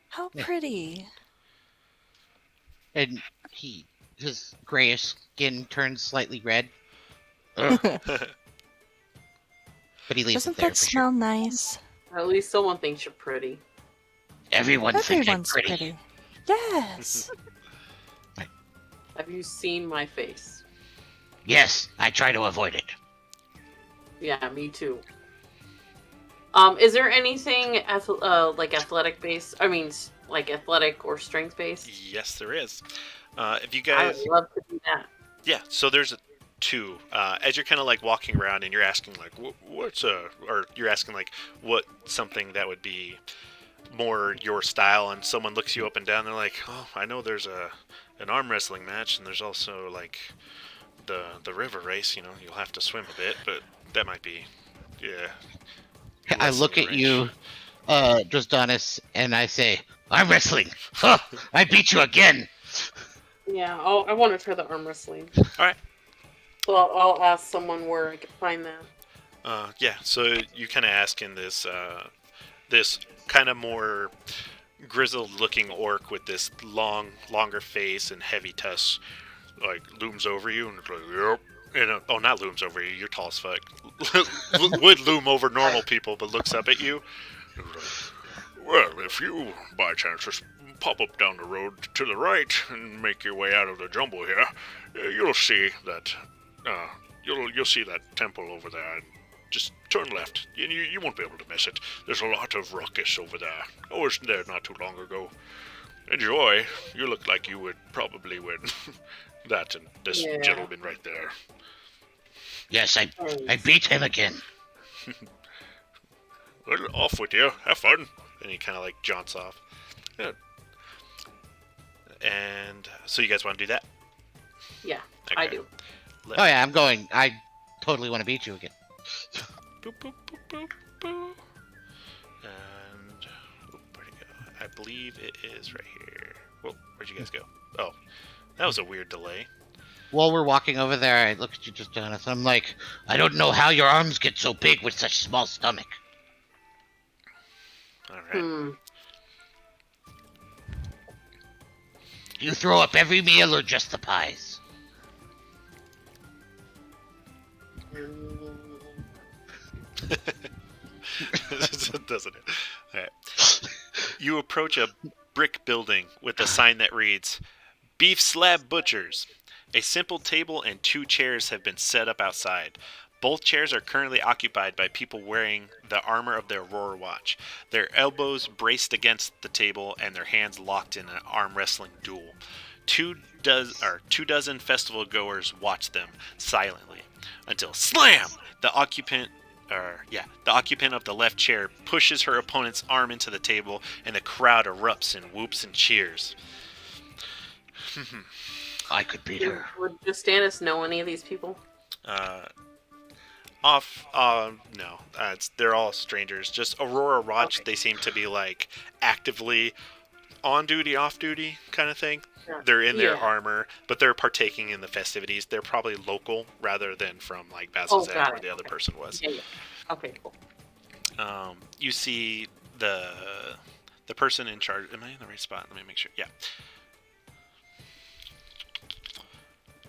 How pretty. And his grayish skin turns slightly red. Ugh, but he leaves it Doesn't there that for sure. smell nice? At least someone thinks you're pretty. Everyone thinks I'm Everyone's pretty. pretty. Yes. Have you seen my face? Yes, I try to avoid it. Yeah, me too. Is there anything like athletic based? I mean, like athletic or strength based? Yes, there is. If you I would guys, love to do that. yeah. So there's two. As you're kind of like walking around and you're asking like, what's or you're asking like, what something that would be more your style, and someone looks you up and down. They're like, oh, I know there's an arm wrestling match, and there's also like the river race. You know, you'll have to swim a bit, but that might be, yeah. I less in look your at range. you, Drostanis, and I say, I'm wrestling. Huh, I beat you again. Yeah, I want to try the arm wrestling. All right. So I'll ask someone where I can find that. Yeah. So you kind of ask in this this kind of more grizzled-looking orc with this longer face and heavy tusks, like looms over you, and it's like, yep. And oh, not looms over you. You're tall as fuck. Would loom over normal people, but looks up at you. Well, if you by chance just pop up down the road to the right and make your way out of the jumble here, you'll see that you'll see that temple over there. And just turn left. You won't be able to miss it. There's a lot of ruckus over there. I was there not too long ago. Enjoy. You look like you would probably win. That and this Yeah. gentleman right there. Yes, I beat him again. Well, off with you. Have fun. And he kind of like jaunts off. Yeah. And so you guys want to do that? Yeah, I Okay. do. Oh yeah, I'm going. I totally want to beat you again. Boop, boop, boop, boop, boop. And where'd it go? I believe it is right here. Whoa, where'd you guys go? Oh, that was a weird delay. While we're walking over there, I look at you, Drostanis. I'm like, I don't know how your arms get so big with such small stomach. All right. Do you throw up every meal or just the pies? Doesn't it? All right. You approach a brick building with a sign that reads, Beef Slab Butchers. A simple table and 2 chairs have been set up outside. Both chairs are currently occupied by people wearing the armor of their Aurora Watch, their elbows braced against the table and their hands locked in an arm wrestling duel. Two dozen festival goers watch them silently until slam! The occupant of the left chair pushes her opponent's arm into the table, and the crowd erupts in whoops and cheers. I could beat her. Would Justanis know any of these people? No, they're all strangers. Just Aurora Watch. Okay. They seem to be like actively on duty, off duty kind of thing. Yeah. They're in their Yeah. armor, but they're partaking in the festivities. They're probably local rather than from like Bazalzad, got where it. the other person was. Yeah. Okay, cool. You see the person in charge. Am I in the right spot? Let me make sure. Yeah.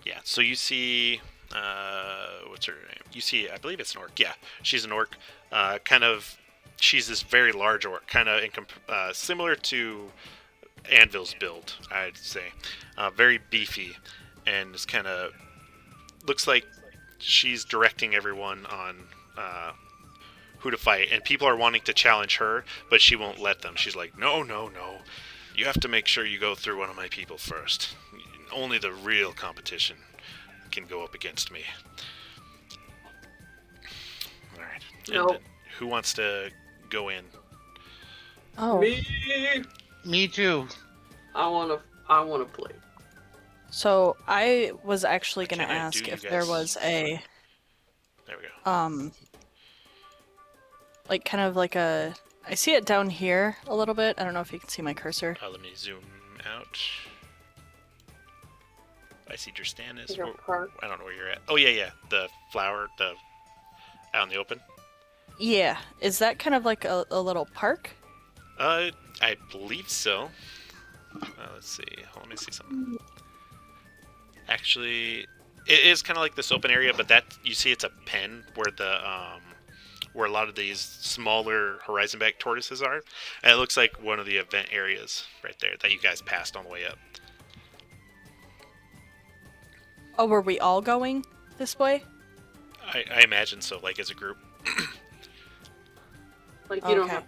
Yeah. So you see, what's her name? You see, I believe it's an orc. Yeah, she's an orc. She's this very large orc, kind of similar to Anvil's build, I'd say. Very beefy, and it's kind of looks like she's directing everyone on who to fight, and people are wanting to challenge her, but she won't let them. She's like, no, no, no. You have to make sure you go through one of my people first. Only the real competition can go up against me. All right. Nope. And who wants to go in? Oh, Me too. I wanna play. so I was actually Can gonna I ask do you if there guys- was a There we go. like kind of like a. I see it down here a little bit. I don't know if you can see my cursor. Let me zoom out. I see Drustanis. Your part. I don't know where you're at. Oh yeah. The flower, out in the open. Yeah, is that kind of like a little park? I believe so. Let's see. Let me see something. Actually, it is kind of like this open area, but that you see, it's a pen where a lot of these smaller horizon-back tortoises are, and it looks like one of the event areas right there that you guys passed on the way up. Oh, were we all going this way? I imagine so, like as a group. Like you don't Okay. have.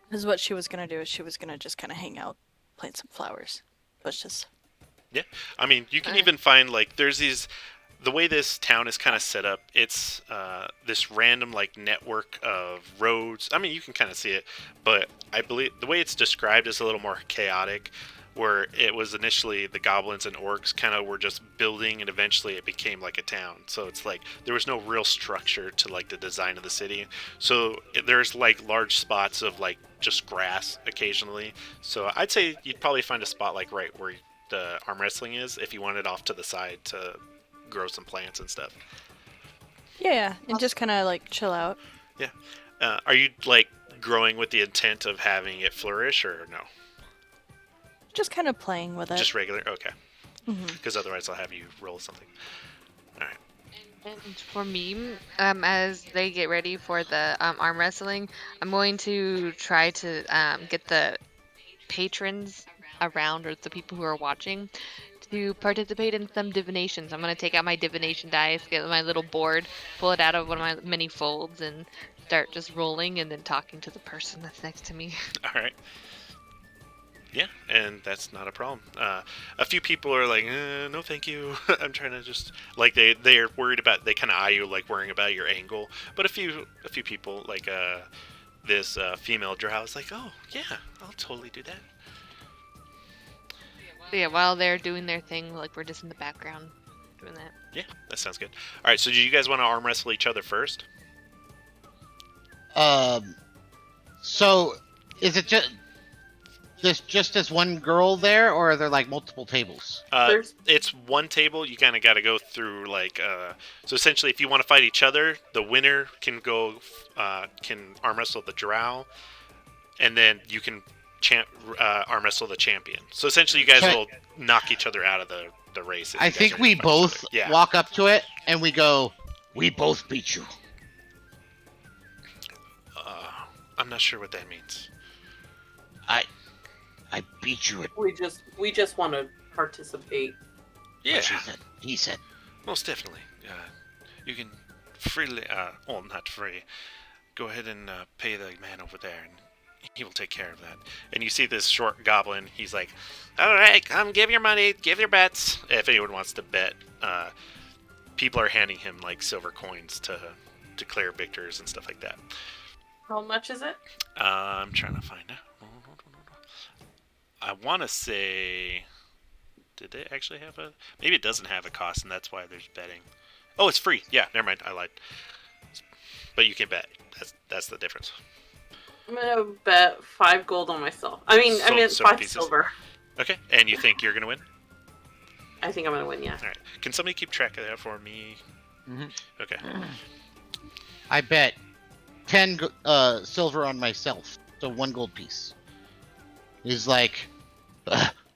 Because what she was gonna do is she was gonna just kind of hang out, plant some flowers, bushes. Yeah, I mean, you can Alright. even find like there's these. The way this town is kind of set up, it's this random like network of roads. I mean, you can kind of see it, but I believe the way it's described is a little more chaotic. Where it was initially the goblins and orcs kind of were just building, and eventually it became like a town. So it's like there was no real structure to like the design of the city. So there's like large spots of like just grass occasionally. So I'd say you'd probably find a spot like right where the arm wrestling is if you wanted off to the side to grow some plants and stuff. Yeah, and just kind of like chill out. Yeah. Are you like growing with the intent of having it flourish or no? Just kind of playing with it. Just regular? Okay. Mhm. Because otherwise I'll have you roll something. All right. And for me, as they get ready for the arm wrestling, I'm going to try to get the patrons around, or the people who are watching, to participate in some divinations. I'm going to take out my divination dice, get my little board, pull it out of one of my many folds, and start just rolling and then talking to the person that's next to me. All right. Yeah, and that's not a problem. A few people are like, no, thank you. I'm trying to just like they're worried about, they kind of eye you like worrying about your angle. But a few people like this female drow is like, oh yeah, I'll totally do that. So yeah, while they're doing their thing, like we're just in the background doing that. Yeah, that sounds good. All right, so do you guys want to arm wrestle each other first? So is it just as one girl there, or are there like multiple tables? There's It's one table. You kind of got to go through like so essentially, if you want to fight each other, the winner can go can arm wrestle the drow, and then you can arm wrestle the champion. So essentially, you guys Okay. will knock each other out of the race. if I you guys think are we gonna fight each both other. Yeah. walk up to it and we go, "We both beat you." I'm not sure what that means. I beat you at we just want to participate. Yeah, he said. most definitely. You can freely, well, not free. Go ahead and pay the man over there, and he will take care of that. And you see this short goblin. He's like, "All right, come, give your money, give your bets." If anyone wants to bet, people are handing him like silver coins to declare victors and stuff like that. How much is it? I'm trying to find out. I want to say, did it actually have a? Maybe it doesn't have a cost, and that's why there's betting. Oh, it's free. Yeah, never mind. I lied. But you can bet. That's the difference. I'm gonna bet 5 gold on myself. I mean, Silver 5 pieces? silver. Okay, and you think you're gonna win? I think I'm gonna win. Yeah. All right. Can somebody keep track of that for me? Mhm. Okay. I bet 10 silver on myself, so 1 gold piece. He's like,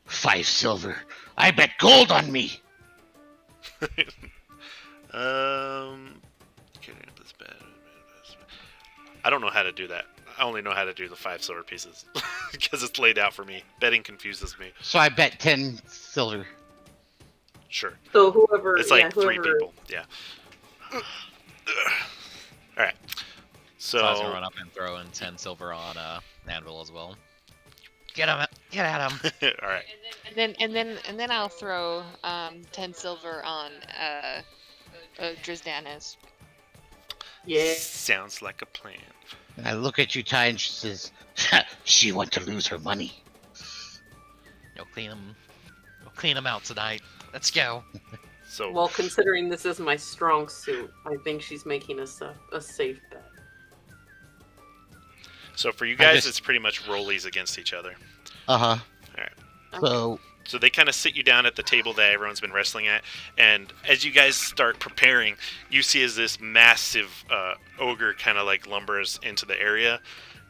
5 silver. I bet gold on me. I don't know how to do that. I only know how to do the 5 silver pieces because it's laid out for me. Betting confuses me. So I bet 10 silver. Sure. So whoever, It's like whoever, 3 people. Yeah. All right. So I was So gonna run up and throw in 10 silver on Anvil as well. Get him! Get at him! all right. And then I'll throw 10 silver on Drizdanis. Yeah. Sounds like a plan. And I look at you, Ty, and she says, she want to lose her money. You'll clean him. We'll clean him out tonight. Let's go. So Well, considering this is my strong suit, I think she's making a safe bet. for you I guys, just- it's pretty much rollies against each other. Uh-huh. All right. So they kind of sit you down at the table that everyone's been wrestling at, and as you guys start preparing, you see as this massive ogre kind of like lumbers into the area,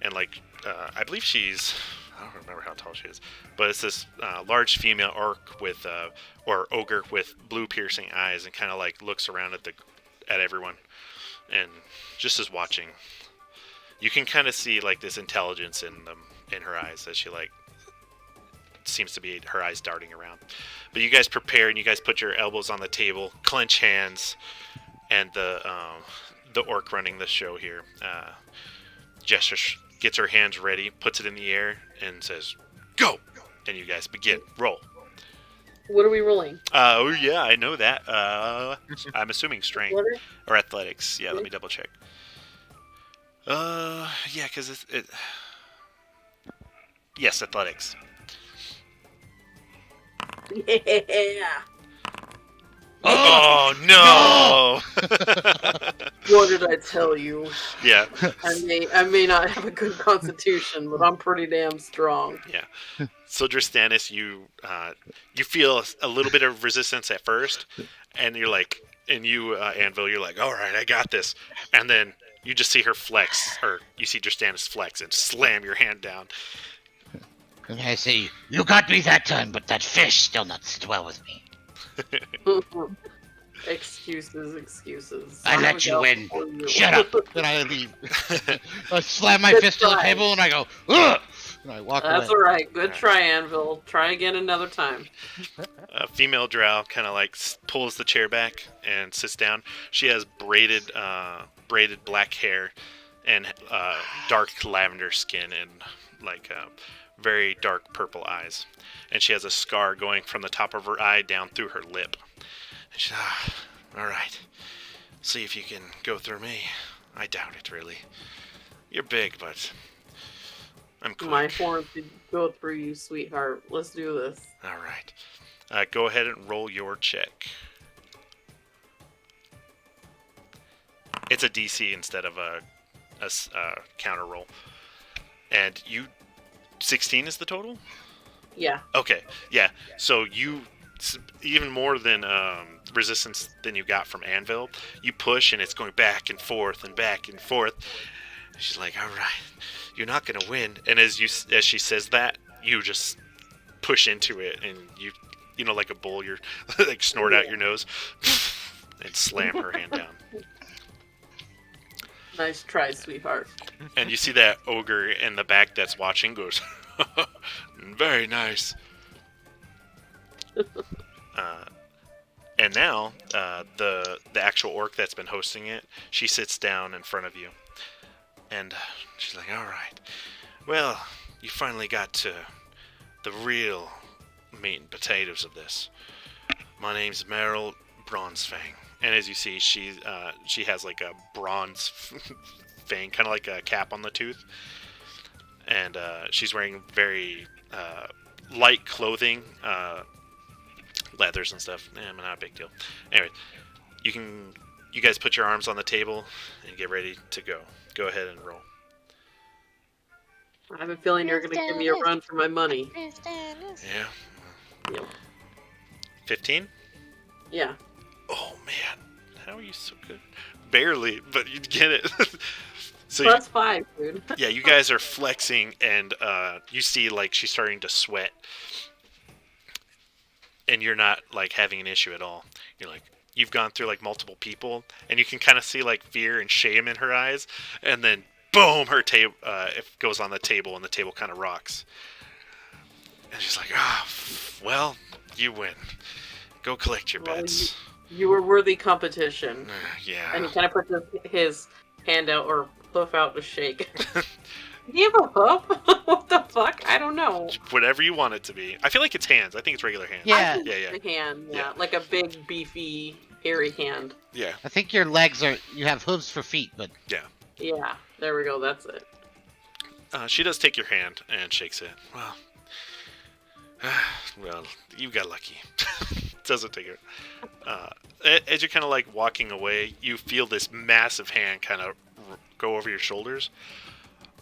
and like I believe she's, I don't remember how tall she is, but it's this large female orc with, or ogre with blue piercing eyes, and kind of like looks around at everyone, and just is watching. You can kind of see like this intelligence in her eyes as she like seems to be her eyes darting around. But you guys prepare and you guys put your elbows on the table, clench hands, and the orc running the show here gestures, gets her hands ready, puts it in the air, and says, "Go!" And you guys begin. Roll. What are we rolling? Oh yeah, I know that. I'm assuming strength What are- or athletics. Yeah, let me double check. Yeah, because it. Yes, athletics. Yeah. Oh no! What did I tell you? Yeah, I may not have a good constitution, but I'm pretty damn strong. yeah. So Drastanis, you feel a little bit of resistance at first, and you're like, and you Anvil, you're like, all right, I got this, and then you just see her flex, or you see Drastanis flex and slam your hand down. And I say, you got me that time, but that fish still not sit well with me. Excuses. I let you win. Shut up. And I leave. I slam my fist on the table and I go, ugh! And I walk away. That's alright. Good try, Anvil. Try again another time. A female drow kind of like pulls the chair back and sits down. She has braided black hair and dark lavender skin and like very dark purple eyes. And she has a scar going from the top of her eye down through her lip. And she's, all right. See if you can go through me. I doubt it, really. You're big, but I'm quick. My horn to go through you, sweetheart. Let's do this. All right. Go ahead and roll your check. It's a DC instead of a counter roll. And you, 16 is the total? Yeah. Okay, yeah. So you, even more than resistance than you got from Anvil, you push and it's going back and forth and back and forth. She's like, all right, you're not going to win. And as she says that, you just push into it and you know, like a bull, you're like snort out your nose and slam her hand down. Nice try, sweetheart. And you see that ogre in the back that's watching goes, very nice. And now, the actual orc that's been hosting it, she sits down in front of you. And she's like, all right, well, you finally got to the real meat and potatoes of this. My name's Meryl Bronzefang. And as you see, she has like a bronze fang, kind of like a cap on the tooth. And she's wearing very light clothing, leathers and stuff. Not a big deal. Anyway, you guys put your arms on the table and get ready to go. Go ahead and roll. I have a feeling you're going to give me a run for my money. Yeah. Yep. 15? Yeah. Oh man, how are you so good? Barely, but you get it. So Plus 5, dude. yeah, you guys are flexing, and you see like she's starting to sweat, and you're not like having an issue at all. You're like, you've gone through like multiple people, and you can kind of see like fear and shame in her eyes, and then boom, her table it goes on the table, and the table kind of rocks, and she's like, well, you win. Go collect your bets. You were worthy competition. Yeah. And he kind of puts his hand out or hoof out to shake. Do you have a hoof? What the fuck? I don't know. Whatever you want it to be. I feel like it's hands. I think it's regular hands. Yeah. A hand, yeah. Like a big, beefy, hairy hand. Yeah. I think your legs you have hooves for feet, but... Yeah, there we go, that's it. She does take your hand and shakes it. Well, you got lucky. Doesn't take it. As you're kind of like walking away, you feel this massive hand kind of go over your shoulders.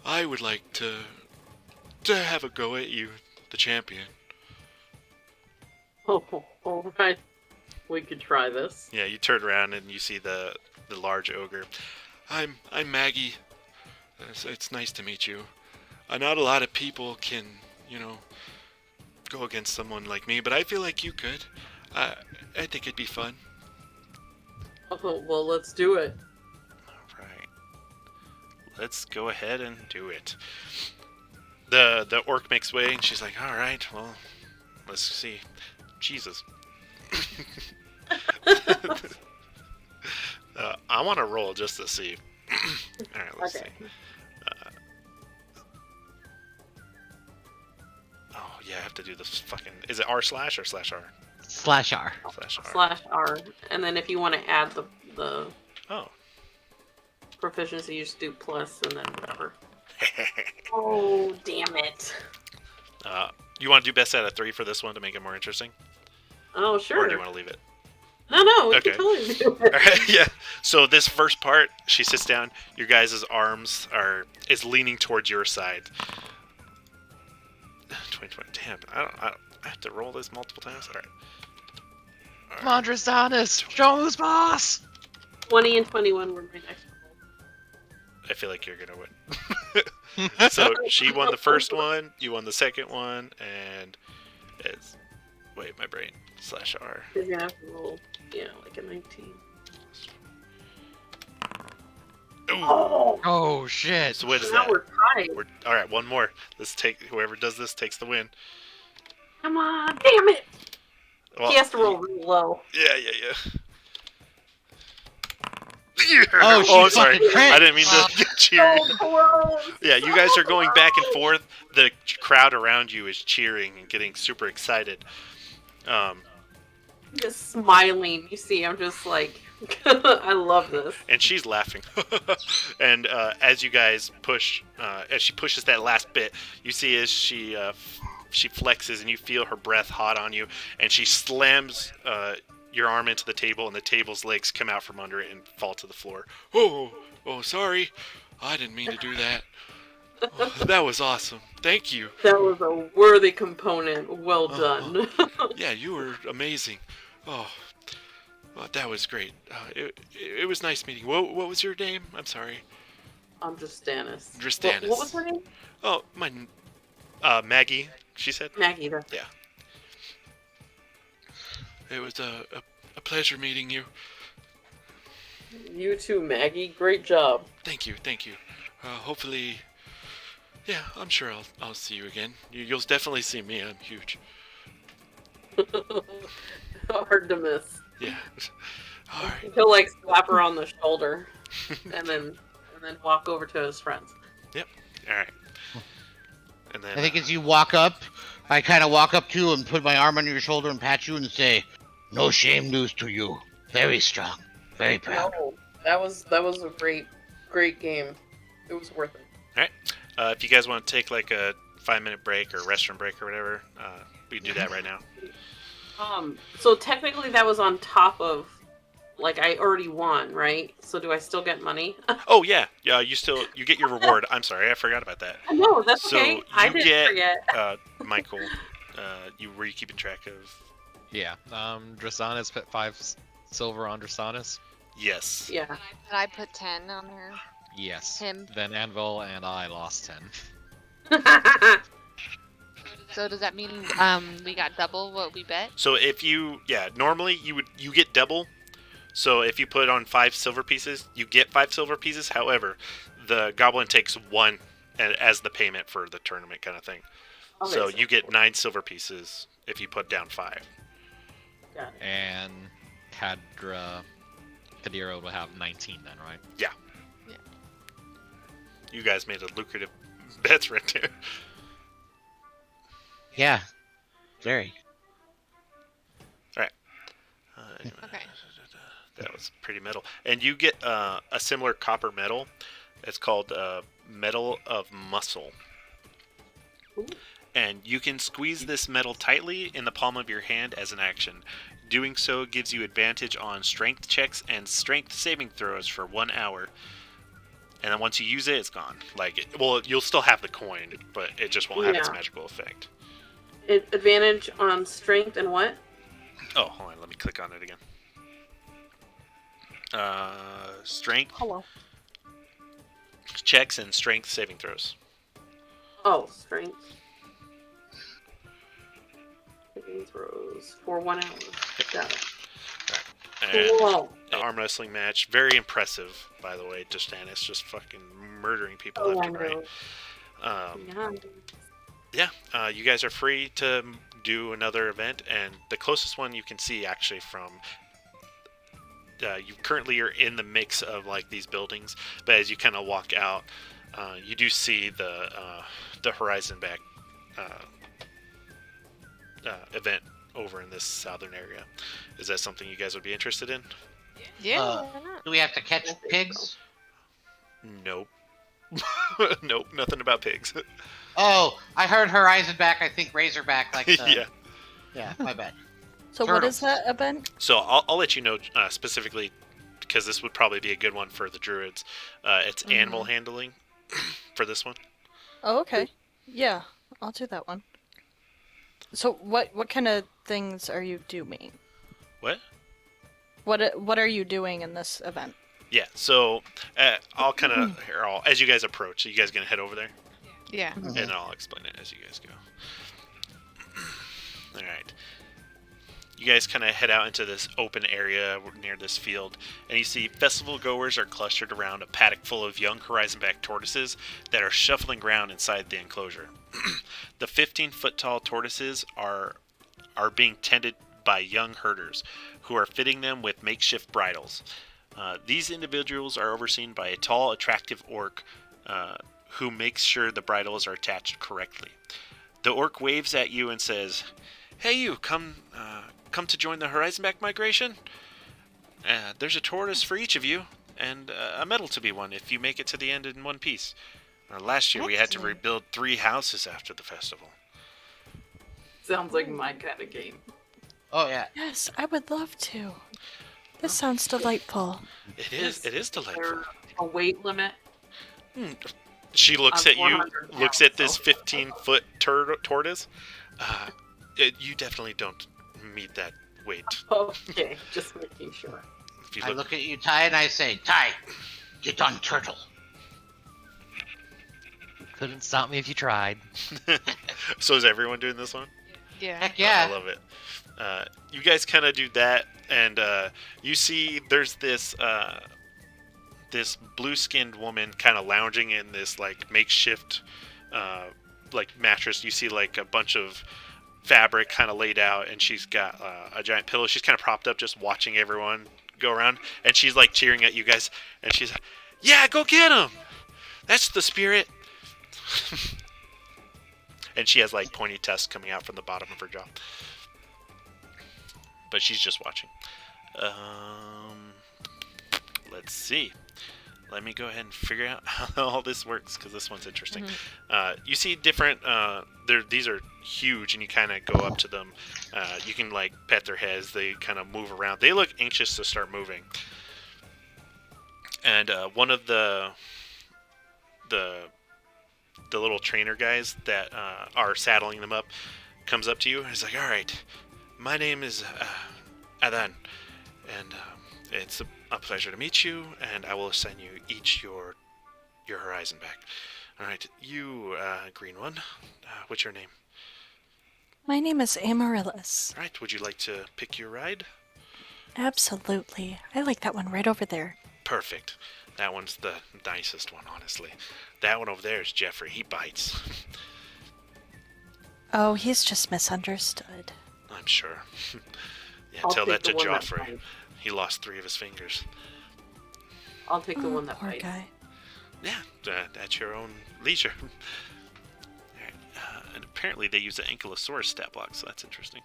I would like to have a go at you, the champion. Oh, all right. We could try this. Yeah, you turn around and you see the large ogre. I'm Maggie. It's nice to meet you. not a lot of people can, go against someone like me, but I feel like you could. I think it'd be fun. Oh, well, let's do it. All right. Let's go ahead and do it. The orc makes way, and she's like, all right, well, let's see. Jesus. I want to roll just to see. All right, let's Okay. see. Oh, yeah, I have to do this fucking... Is it R slash or slash R? Slash R. Slash R. /R. And then if you want to add the Oh. proficiency, you just do plus and then whatever. Oh, damn it. You want to do best out of 3 for this one to make it more interesting? Oh, Or sure. do you want to leave it? No, we Okay. can totally do All it. right, yeah. So this first part, she sits down. Your guys' arms is leaning towards your side. 2020. Damn, I have to roll this multiple times. All right. Come on, Tristanis! Show who's boss! 20 and 21 were my next roll. I feel like you're gonna win. So she won the first one. You won the second one, and it's my brain /R. You're gonna have to roll, like a 19. Ooh. Oh, Oh shit! So what is now that? we're tied. All right, one more. Let's take whoever does this takes the win. Come on, damn it! Well, He has to roll real low. Yeah. Oh, she I'm sorry. fucking crit. I didn't mean to cheer. close! Yeah, you guys are going back and forth. The crowd around you is cheering and getting super excited. Just smiling. You see, I'm just like, I love this. And she's laughing. And as you guys push, as she pushes that last bit, you see as she flexes and you feel her breath hot on you, and she slams your arm into the table, and the table's legs come out from under it and fall to the floor. Oh, sorry. I didn't mean to do that. Oh, that was awesome. Thank you. That was a worthy component. Well done. Yeah, you were amazing. Oh, well, that was great. It was nice meeting. What was your name? I'm sorry. I'm just Stannis. Dristanis. What was her name? Oh, my Maggie. She said. Maggie. That's Yeah. It was a pleasure meeting you. you too, Maggie. Great job. Thank you. Hopefully, yeah, I'm sure I'll see you again. You'll definitely see me. I'm huge. Hard to miss. Yeah. All right. He'll like slap her on the shoulder, and then walk over to his friends. All right. And then I think as you walk up, I kind of walk up to you and put my arm on your shoulder and pat you and say, "No shame news to you. Very strong. Very proud." No, that was a great game. It was worth it. if you guys want to take like a 5-minute break or restroom break or whatever, we can do that right now. So technically that was on top of, like, I already won, right? So do I still get money? Oh yeah. You get your reward. I'm sorry, I forgot about that. No, that's So okay. you I didn't get forget. Michael. Were you keeping track of? Yeah. Dristanis put 5 silver on Dristanis. Yes. Yeah. And I put 10 on her. Yes. Him. Then Anvil and I lost 10. So does that mean we got double what we bet? So if normally you get double. So if you put on 5 silver pieces, you get 5 silver pieces. However, the goblin takes 1 as the payment for the tournament kind of thing. Okay, So you get 9 silver pieces if you put down 5. Got it. And Kadira will have 19 then, right? You guys made a lucrative bet right there. Yeah. Very. Okay. That was pretty metal. And you get a similar copper metal. It's called Metal of Muscle. Ooh. And you can squeeze this metal tightly in the palm of your hand as an action. Doing so gives you advantage on strength checks and strength saving throws for 1 hour. And then once you use it, it's gone. You'll still have the coin, but it just won't have its Yeah. magical effect. Advantage on strength and what? Oh, hold on. Let me click on it again. Strength Hello. checks and strength saving throws. Oh, strength. Saving throws for 1 hour. Got it. And Cool. the arm wrestling match, very impressive, by the way. Stannis just fucking murdering people Oh, left I and right. know. Yeah, you guys are free to do another event, and the closest one you can see actually from. You currently are in the mix of like these buildings, but as you kind of walk out, you do see the Horizon back event over in this southern area. Is that something you guys would be interested in? Yeah, Uh, why not? Do we have to catch I think pigs? Nope. Nope, nothing about pigs. Oh, I heard Horizon back. I think Razorback like the. Yeah. Yeah, my bad. So what is Turtles. that event? So I'll let you know specifically because this would probably be a good one for the druids. It's animal handling for this one. Oh, okay. Yeah, I'll do that one. So what kind of things are you doing? What? What are you doing in this event? Yeah. So I'll kind of as you guys approach. You guys gonna head over there, Yeah. and I'll explain it as you guys go. All right. You guys kind of head out into this open area near this field, and you see festival goers are clustered around a paddock full of young horizonback tortoises that are shuffling around inside the enclosure. The 15-foot tall tortoises are being tended by young herders, who are fitting them with makeshift bridles. These individuals are overseen by a tall, attractive orc who makes sure the bridles are attached correctly. The orc waves at you and says, "Hey, you, come to join the Horizonback migration? There's a tortoise for each of you, and a medal to be won if you make it to the end in one piece. Last year we had to Excellent. rebuild 3 houses after the festival." Sounds like my kind of game. Oh yeah. Yes, I would love to. This sounds delightful. It is delightful. There a weight limit? She looks I'm at you, 400 looks pounds, at this so- 15-foot tortoise. You definitely don't meet that weight. Okay, just making sure. If you I look at you, Ty, and I say, Ty, get on turtle. Couldn't stop me if you tried. So is everyone doing this one? Yeah. Heck yeah. I love it. You guys kind of do that, and you see there's this this blue-skinned woman kind of lounging in this like makeshift like mattress. You see like a bunch of fabric kind of laid out, and she's got a giant pillow. She's kind of propped up, just watching everyone go around, and she's like cheering at you guys, and she's like, "Yeah, go get him! That's the spirit!" And she has like pointy tusks coming out from the bottom of her jaw. But she's just watching. Let's see. Let me go ahead and figure out how all this works, because this one's interesting. You see different. These are huge, and you kind of go up to them. You can like pet their heads. They kind of move around. They look anxious to start moving. And one of the little trainer guys that are saddling them up comes up to you and is like, "All right, my name is Adan, and it's a pleasure to meet you, and I will assign you each your horizon back. All right, you green one, what's your name? My name is Amaryllis. All right, would you like to pick your ride? Absolutely. I like that one right over there. Perfect. That one's the nicest one, honestly. That one over there is Jeffrey. He bites. Oh, he's just misunderstood. I'm sure. Yeah, I'll tell that take to the one that Joffrey. bites. He lost 3 of his fingers. I'll take the Oh, one that poor bites. guy. Yeah, at your own leisure. Alright, and apparently they use an ankylosaurus stat block, so that's interesting.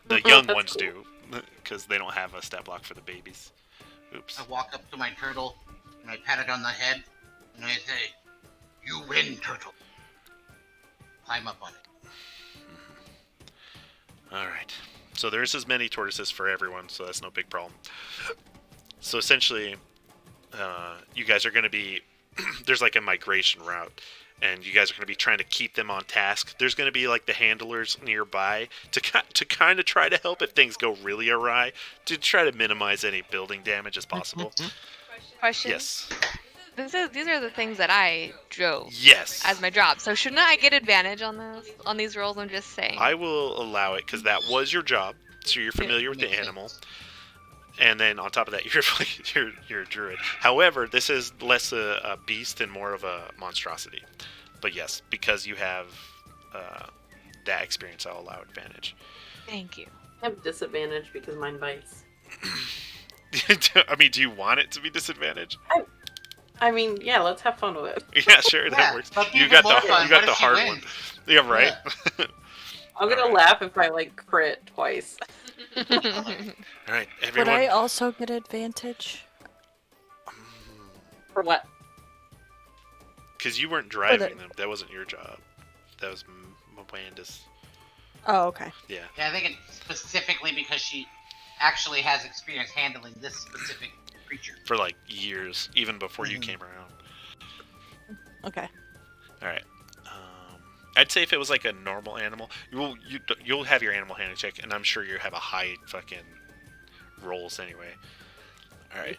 The young That's ones cool. do, because they don't have a stat block for the babies. Oops. I walk up to my turtle, and I pat it on the head, and I say, "You win, turtle." Climb up on it. Alright. So there's as many tortoises for everyone, so that's no big problem. So essentially, you guys are going to be... there's like a migration route, and you guys are going to be trying to keep them on task. There's going to be like the handlers nearby to kind of try to help if things go really awry, to try to minimize any building damage as possible. Question. Yes. these are the things that I drove Yes. as my job. So shouldn't I get advantage on these rolls? I'm just saying. I will allow it because that was your job, so you're familiar with the Makes animal. sense. And then on top of that, you're a druid. However, this is less a beast and more of a monstrosity. But yes, because you have that experience, I'll allow advantage. Thank you. I have disadvantage because mine bites. I mean, do you want it to be disadvantage? I mean, yeah, let's have fun with it. Yeah, sure, that Yeah, works. but You even got more the fun, you got what the if she hard wins? one. Yeah, right. I'm gonna Alright. laugh if I like crit twice. All right, Would everyone. I also get advantage? For what? Because you weren't driving them. That wasn't your job. That was Miranda's. Oh, okay. Yeah. Yeah, I think it's specifically because she actually has experience handling this specific creature. For like years, even before you Mhm. came around. Okay. All right. I'd say if it was like a normal animal, you'll have your animal handling check, and I'm sure you have a high fucking rolls anyway. All right.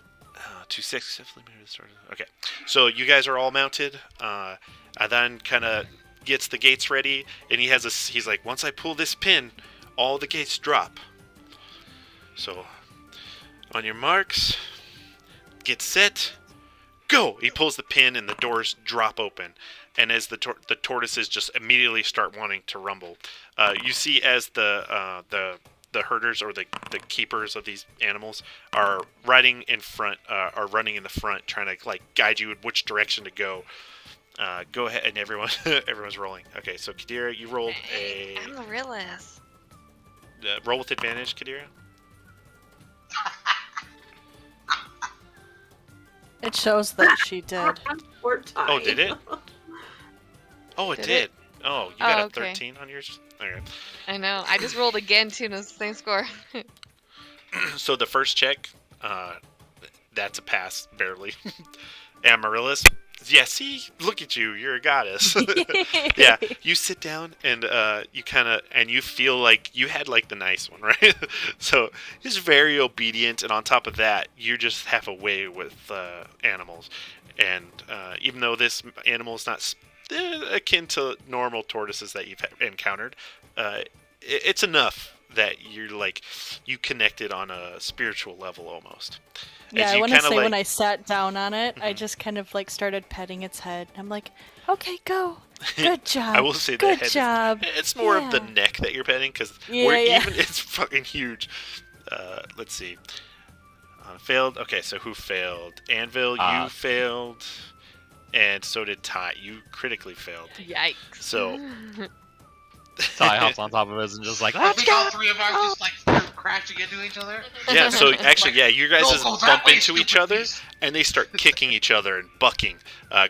2-6. Okay. So you guys are all mounted. Adan kind of gets the gates ready, and he's like, once I pull this pin, all the gates drop. So on your marks, get set, go! He pulls the pin, and the doors drop open. And as the tortoises just immediately start wanting to rumble, you see as the herders or the keepers of these animals are riding in front, are running in the front, trying to like guide you in which direction to go. Go ahead, and everyone's rolling. Okay, so Kadira, you rolled a Amaryllis. roll with advantage, Kadira. It shows that she did. We're tied. Oh, did it? Oh, it Did did. it? Oh, you got Oh, a okay. 13 on yours. Okay. I know. I just rolled again too, and it's the same score. So the first check, that's a pass, barely. Amaryllis, yeah, see, look at you, you're a goddess. Yeah, you sit down and you feel like you had like the nice one, right? So he's very obedient, and on top of that, you just have a way with animals. And even though this animal is not akin to normal tortoises that you've encountered, it's enough that you connected on a spiritual level almost. Yeah, As I you want to kinda, say like, when I sat down on it, I Mhm. just kind of like started petting its head. I'm like, okay, go. Good job. I will say the Good head job. it's more of the Yeah. neck that you're petting because Yeah, yeah. even it's fucking huge. Let's see. Failed. Okay, so who failed? Anvil, you failed, and so did Ty. You critically failed. Yikes. So Ty hops on top of us and just like, I let's think go! all three of ours just like start crashing into each other. yeah, so actually, Like, yeah, you guys "Go, just go that bump way, into each stupid other, beast." and they start kicking each other and bucking.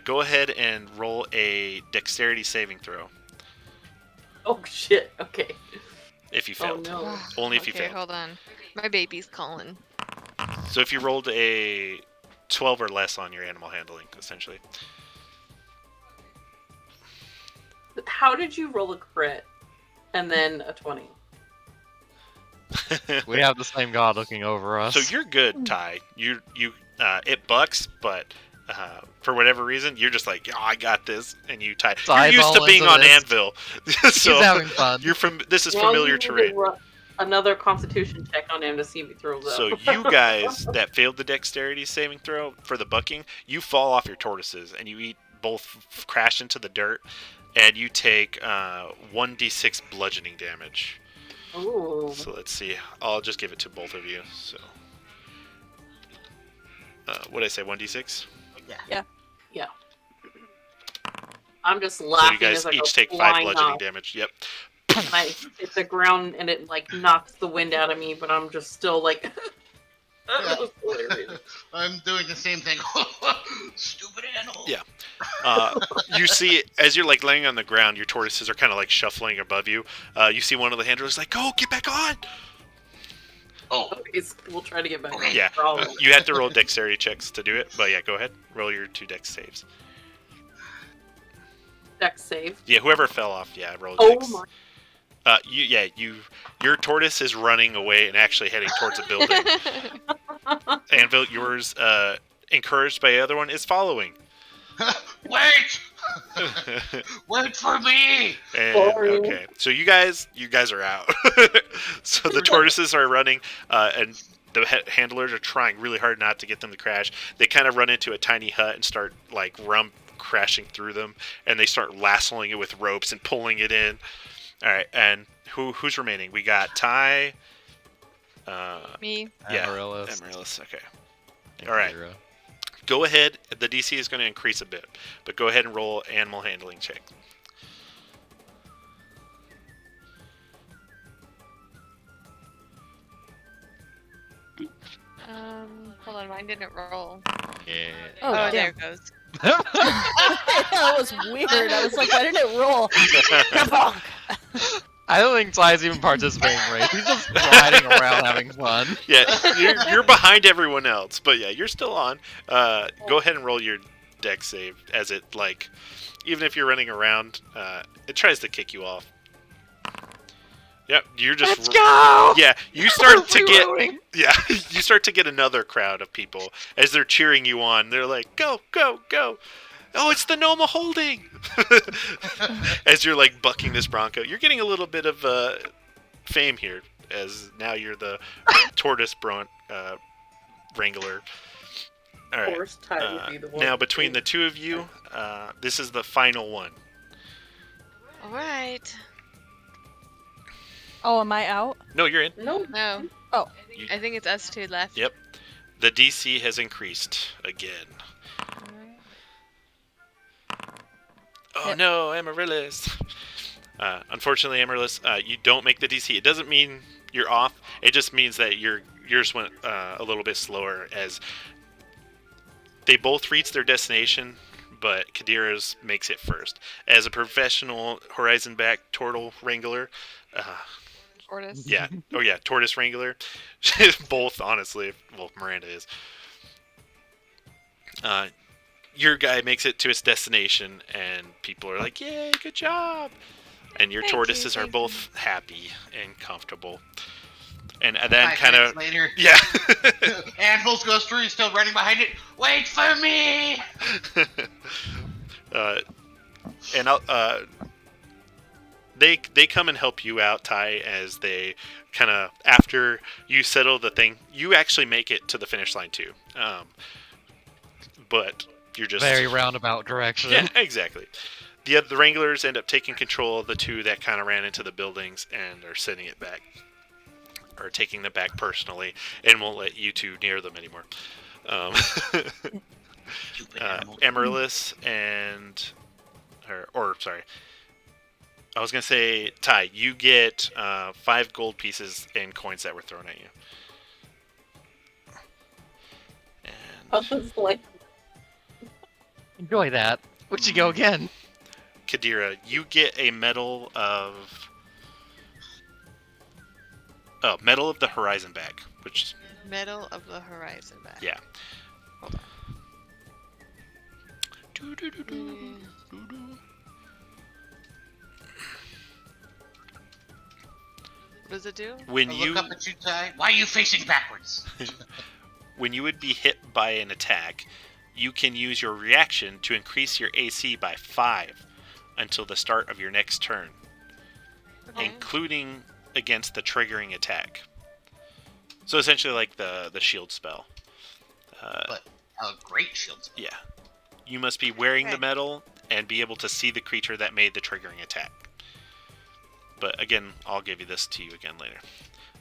Go ahead and roll a dexterity saving throw Oh shit. Okay. if you Oh failed. no. Only if you Okay, failed. hold on. My baby's calling. So if you rolled a 12 or less on your animal handling, essentially. How did you roll a crit and then a 20? We have the same god looking over us. So you're good, Ty. It bucks, but for whatever reason, you're just like, oh, I got this, and you Ty. Ty's You're used to all being into on this. Anvil, so He's having fun. this is Well, familiar you need to terrain. another Constitution check on him to see if he throws up. So you guys that failed the dexterity saving throw for the bucking, you fall off your tortoises, and you both crash into the dirt, and you take 1d6 bludgeoning damage. Ooh. So let's see. I'll just give it to both of you. So, what did I say? 1d6. Yeah. I'm just So laughing you guys as I go each take 5 flying bludgeoning off. damage. Yep. And I hit the ground and it like knocks the wind out of me, but I'm just still like. That was hilarious. I'm doing the same thing. Stupid animal. Yeah. You see, as you're like laying on the ground, your tortoises are kind of like shuffling above you. You see one of the handlers like, "Go, get back on!" Oh, Okay, so we'll try to get back. Okay. Yeah. Probably. You have to roll dexterity checks to do it, but yeah, go ahead. Roll your 2 dex saves. Dex save. Yeah, whoever fell off, yeah, roll Oh dex. my. Your tortoise is running away and actually heading towards a building. Anvil, yours encouraged by the other one, is following. Wait! Wait for me! And, Boring. okay, so you guys are out. So the tortoises are running, and the handlers are trying really hard not to get them to crash. They kind of run into a tiny hut and start like crashing through them, and they start lassoing it with ropes and pulling it in. All right, and who's remaining? We got Ty. Me. Yeah, Amaryllis. Amaryllis. Okay. and All right. Kira. Go ahead. The DC is going to increase a bit, but go ahead and roll animal handling check. Hold on, mine didn't roll. Yeah. Oh, there damn. it goes. That was weird. I was like, why didn't it roll? I don't think Ty's even participating in race. He's just riding around having fun. Yeah, you're behind everyone else, but yeah, you're still on. Go ahead and roll your deck save as it even if you're running around, it tries to kick you off. Yep, you're just. Let's go! Yeah, you start to get. Reloading. Yeah, you start to get another crowd of people as they're cheering you on. They're like, "Go, go, go!" Oh, it's the Noma Holding. As you're like bucking this Bronco, you're getting a little bit of fame here, as now you're the tortoise wrangler. All Of right. course, Ty would be the one. Now between the two of you, this is the final one. All right. Oh, am I out? No, you're in. No. No. Oh. I think it's us two left. Yep. The DC has increased again. Oh Yep. no, Amaryllis. Unfortunately, Amaryllis, you don't make the DC. It doesn't mean you're off. It just means that yours went a little bit slower, as they both reached their destination, but Kadira's makes it first. As a professional horizon-back turtle wrangler, Tortoise. yeah, tortoise wrangler, both honestly. Well, Miranda is. Your guy makes it to its destination, and people are like, "Yay, good job!" And your Thank tortoises you, are thank both happy and comfortable. And then 5 kind minutes of, later, yeah. Anvils goes through. He's still running behind it. Wait for me! And they come and help you out, Ty, as they kind of, after you settle the thing, you actually make it to the finish line too. But you're just Very roundabout direction. yeah, exactly. The Wranglers end up taking control of the two that kind of ran into the buildings and are sending it back, or taking them back personally, and won't let you two near them anymore. Stupid animal. Amaryllis and, or sorry, I was gonna say Ty. You get 5 gold pieces and coins that were thrown at you. I And was like, Enjoy that. Where'd you go again? Kadira, you get a medal of the Horizon back, which Middle of the horizon back. yeah. Hold on. What does it do? When I you look up at you, Ty. Why are you facing backwards? when you would be hit by an attack, you can use your reaction to increase your AC by 5 until the start of your next turn, Okay. including against the triggering attack. So essentially, like the shield spell. But a great shield spell. Yeah, you must be wearing the Okay. medal and be able to see the creature that made the triggering attack. But again, I'll give you this to you again later.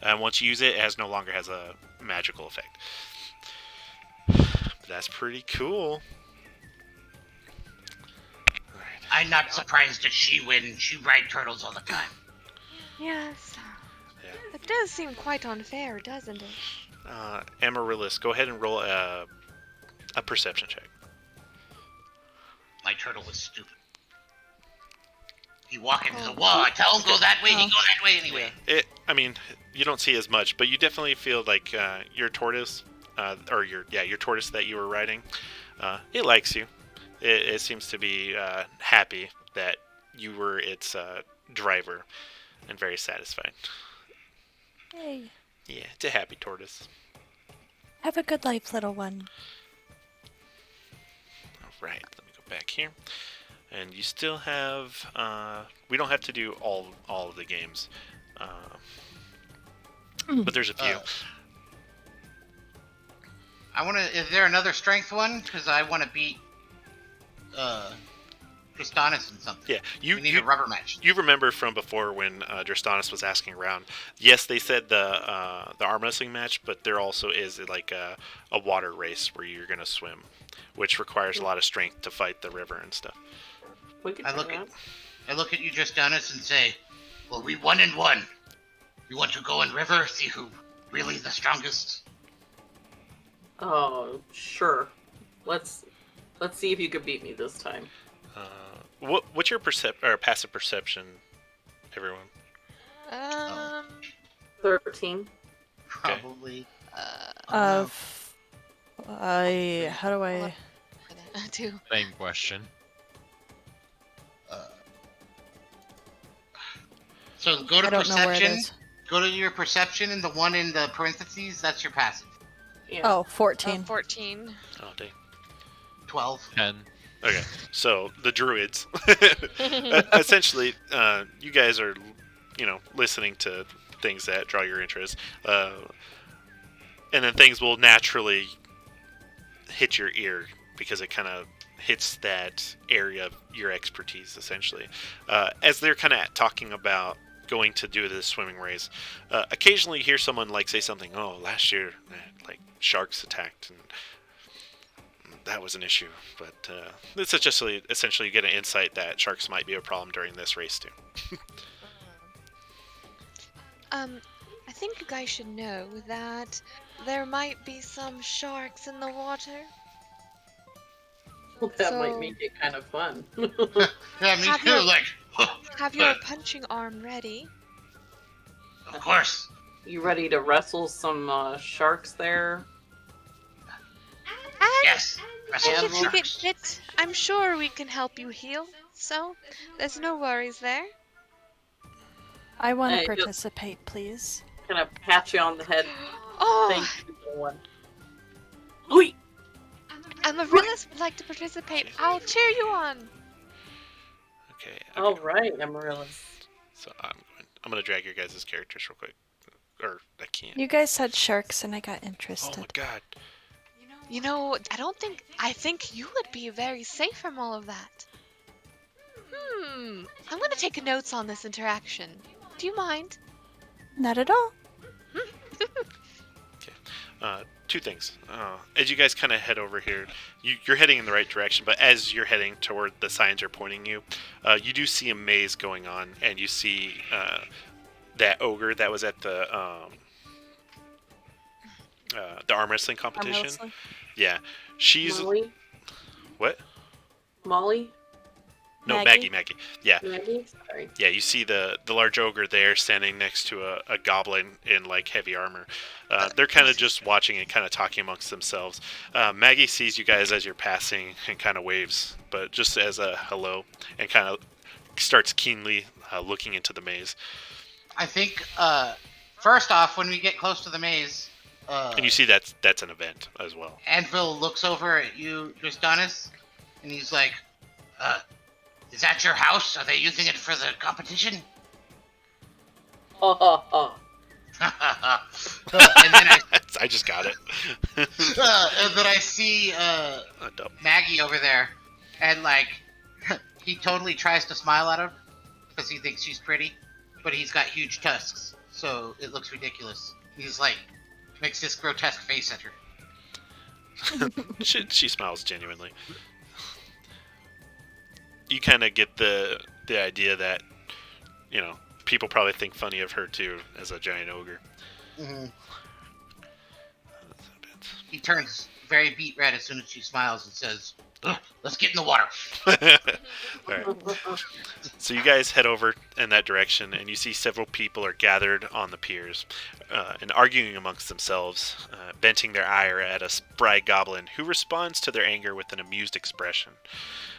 And once you use it, it no longer has a magical effect. But that's pretty cool. Alright. I'm not surprised that she wins. She ride turtles all the time. Yes. Yeah. It does seem quite unfair, doesn't it? Amaryllis, go ahead and roll a perception check. My turtle was stupid. He walk into the wall. I tell him go that way. He go that way anyway. I mean, you don't see as much, but you definitely feel like your tortoise, or your tortoise that you were riding, it likes you. It seems to be happy that you were its driver, and very satisfied. Yay. Yeah, it's a happy tortoise. Have a good life, little one. right. Let me go back here. And you still have. We don't have to do all of the games, but there's a few. I want to. Is there another strength one? Because I want to beat Tristanus in something. Yeah, we need a rubber match. You remember from before when Drastanis was asking around. Yes, they said the arm wrestling match, but there also is like a water race where you're gonna swim, which requires a lot of strength to fight the river and stuff. I look at you, Drastanis, and say, "Well, we 1-1. You want to go in river, see who really the strongest?" Oh, sure. Let's see if you could beat me this time. What's your passive perception, everyone? 13. Probably. How do I? Two. Same question. So go to I don't know where it perception. is. Go to your perception, and the one in the parentheses, that's your passive. Yeah. Oh, 14. 14. Oh, dang. 12. 10. Okay, so the druids. Essentially, you guys are, listening to things that draw your interest, and then things will naturally hit your ear because it kind of hits that area of your expertise, essentially. As they're kind of talking about going to do this swimming race, occasionally you hear someone say something. Oh, last year, sharks attacked and that was an issue, but it's essentially you get an insight that sharks might be a problem during this race too. I think you guys should know that there might be some sharks in the water. Well, that might make it kind of fun. Yeah, me Have too. your- Like, Have your punching arm ready. of course. You ready to wrestle some sharks there? And, Yes. and if you get Sharks. bit, I'm sure we can help you heal. So, there's no worries there. I want Hey, to just- participate, please. Kind of pat you on the head. Oh, Thank you, everyone. Oi! Amaryllis would like to participate. I'll cheer you on. Okay. All right, Amaryllis. So I'm gonna drag your guys' characters real quick, or I can't. You guys said sharks, and I got Oh interested. my god. You know, I think you would be very safe from all of that. I'm gonna take notes on this interaction. Do you mind? Not at all. Two things. As you guys kind of head over here, you're heading in the right direction, but as you're heading toward the signs are pointing you, you do see a maze going on, and you see that ogre that was at the arm wrestling competition. wrestling? Yeah, she's Molly? what? Molly? No, Maggie? Maggie. Yeah, Maggie? Sorry. yeah. You see the large ogre there standing next to a goblin in heavy armor. They're kind of just watching and kind of talking amongst themselves. Maggie sees you guys as you're passing and kind of waves, but just as a hello, and kind of starts keenly looking into the maze. I think, first off, when we get close to the maze, And you see that's an event as well. Anvil looks over at you, Drastanis, and he's like, is that your house? Are they using it for the competition? Ha ha ha. And then I just got it. and then I see Dumb. Maggie over there, and he totally tries to smile at her because he thinks she's pretty, but he's got huge tusks, so it looks ridiculous. He's makes this grotesque face at her. She smiles genuinely. You kind of get the idea that, people probably think funny of her too as a giant ogre. Mm-hmm. He turns very beet red as soon as she smiles and says, "Ugh, let's get in the water." Alright. So you guys head over in that direction, and you see several people are gathered on the piers and arguing amongst themselves, venting their ire at a spry goblin who responds to their anger with an amused expression.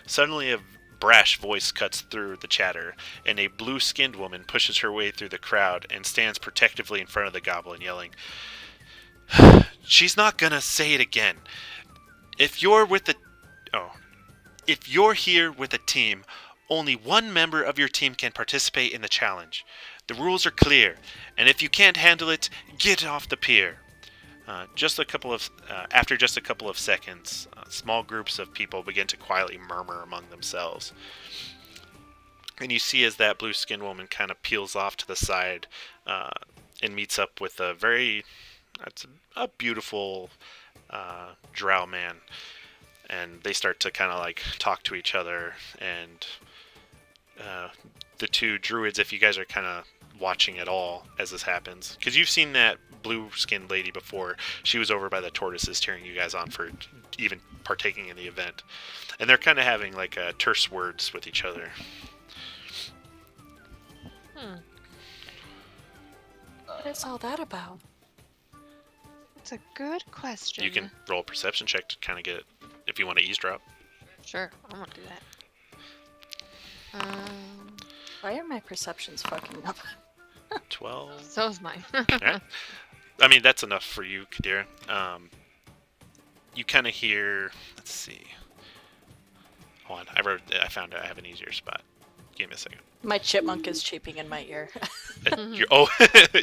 Suddenly a brash voice cuts through the chatter, and a blue-skinned woman pushes her way through the crowd and stands protectively in front of the goblin, yelling, "She's not gonna say it again. If you're with the..." Oh. If you're here with a team, only one member of your team can participate in the challenge. The rules are clear, and if you can't handle it, get off the pier. After just a couple of seconds, small groups of people begin to quietly murmur among themselves. And you see as that blue-skinned woman kind of peels off to the side and meets up with that's a beautiful drow man. And they start to kind of like talk to each other, and the two druids, if you guys are kind of watching at all as this happens, because you've seen that blue-skinned lady before. She was over by the tortoises cheering you guys on for even partaking in the event, and they're kind of having like terse words with each other. What is all that about? That's a good question. You can roll a perception check to kind of get if you want to eavesdrop. Sure, I want to do that. Why are my perceptions fucking up? 12. So is mine. Right. I mean, that's enough for you, Kadira. You kind of hear. Let's see. Hold on. I found out I have an easier spot. Give me a second. My chipmunk is cheeping in my ear.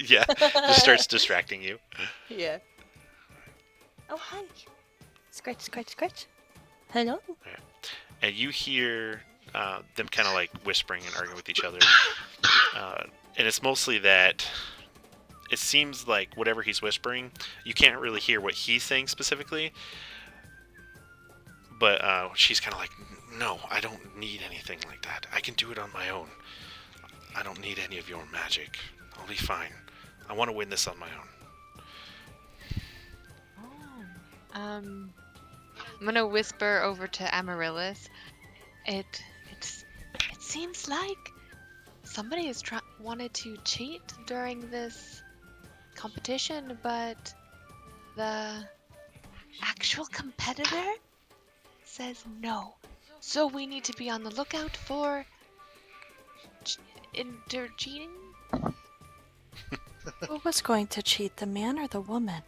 Yeah. Just starts distracting you. Yeah. Oh, hi. Scratch, scratch, scratch. Hello. And you hear them kind of like whispering and arguing with each other. And it's mostly that it seems like whatever he's whispering, you can't really hear what he's saying specifically. But she's kind of like, no, I don't need anything like that. I can do it on my own. I don't need any of your magic. I'll be fine. I want to win this on my own. I'm gonna whisper over to Amaryllis. It seems like somebody has wanted to cheat during this competition, but the actual competitor says no. So we need to be on the lookout for cheating. Who was going to cheat, the man or the woman?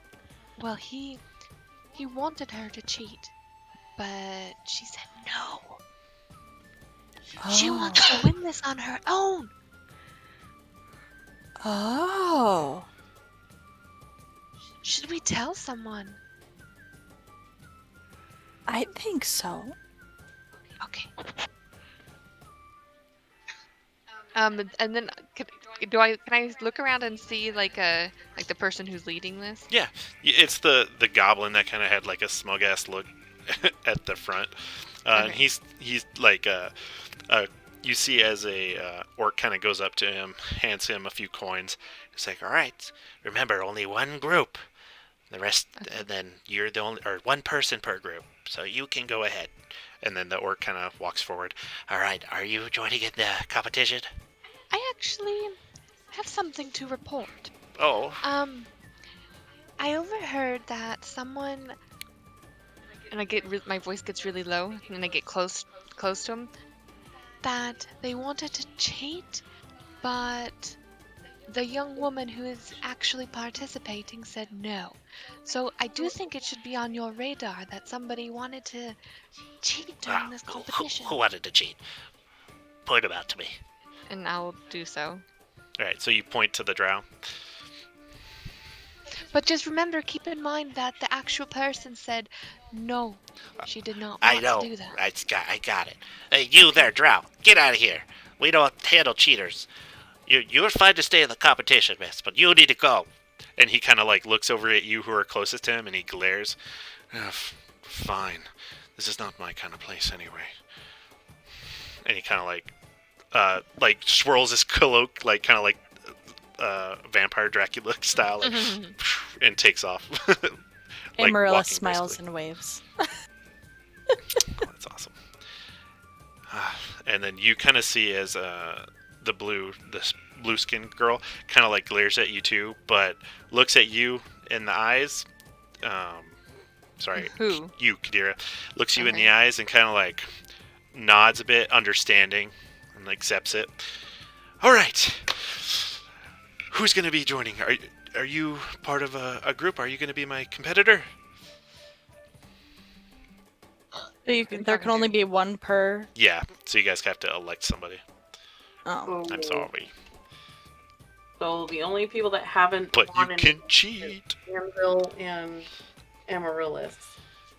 Well, he wanted her to cheat, but she said no. She wants to win this on her own. Oh. Should we tell someone? I think so. Okay. And then can I look around and see like the person who's leading this? Yeah, it's the goblin that kind of had like a smug ass look at the front, and Okay. he's like you see as a orc kind of goes up to him, hands him a few coins. He's like, all right, remember only one group, the rest, and then you're the only or one person per group, so you can go ahead. And then the orc kind of walks forward. All right, are you joining in the competition? I actually have something to report. Oh. I overheard that someone, and my voice gets really low, and I get close to him, that they wanted to cheat, but the young woman who is actually participating said no. So I do think it should be on your radar that somebody wanted to cheat during this competition. Who wanted to cheat? Point them out to me. And I'll do so. All right, so you point to the drow. But just remember, keep in mind that the actual person said no. She did not I want know. to do that. I got it. Hey, you there, drow. Get out of here. We don't handle cheaters. You're fine to stay in the competition, miss, but you need to go. And he kind of like looks over at you who are closest to him, and he glares. Fine. This is not my kind of place anyway. And he kind of like swirls his cloak, like kind of like vampire Dracula style, like, and takes off. Like Amaryllis walking smiles briskly. and waves. Oh, that's awesome. And then you kind of see as the blue-skinned girl kind of like glares at you too, but looks at you in the eyes. Sorry, Who? you, Kadira, looks you in Okay. the eyes and kind of like nods a bit, understanding, and accepts it. All right, who's gonna be joining? Are you part of a group? Are you gonna be my competitor? There can only be one per. Yeah, so you guys have to elect somebody. Oh. I'm sorry. So the only people that haven't But you won can is cheat. Anvil and Amaryllis.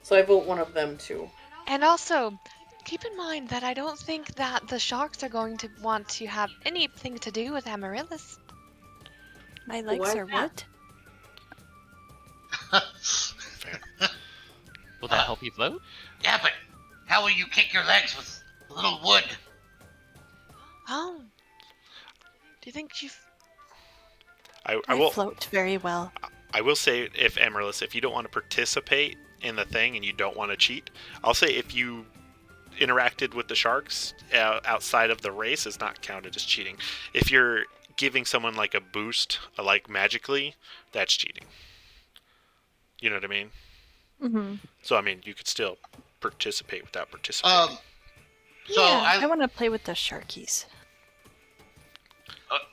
So I vote one of them too. And also, keep in mind that I don't think that the sharks are going to want to have anything to do with Amaryllis. My legs Why are not? what? Fair. Will that help you float? Yeah, but how will you kick your legs with a little wood? Oh. Do you think you've... I I will. float very well. I will say, if Amaryllis, if you don't want to participate in the thing and you don't want to cheat, I'll say if you interacted with the sharks outside of the race, is not counted as cheating. If you're giving someone like a boost, like magically, that's cheating. You know what I mean? Mm-hmm. So I mean, you could still participate without participating. So yeah, I I want to play with the sharkies.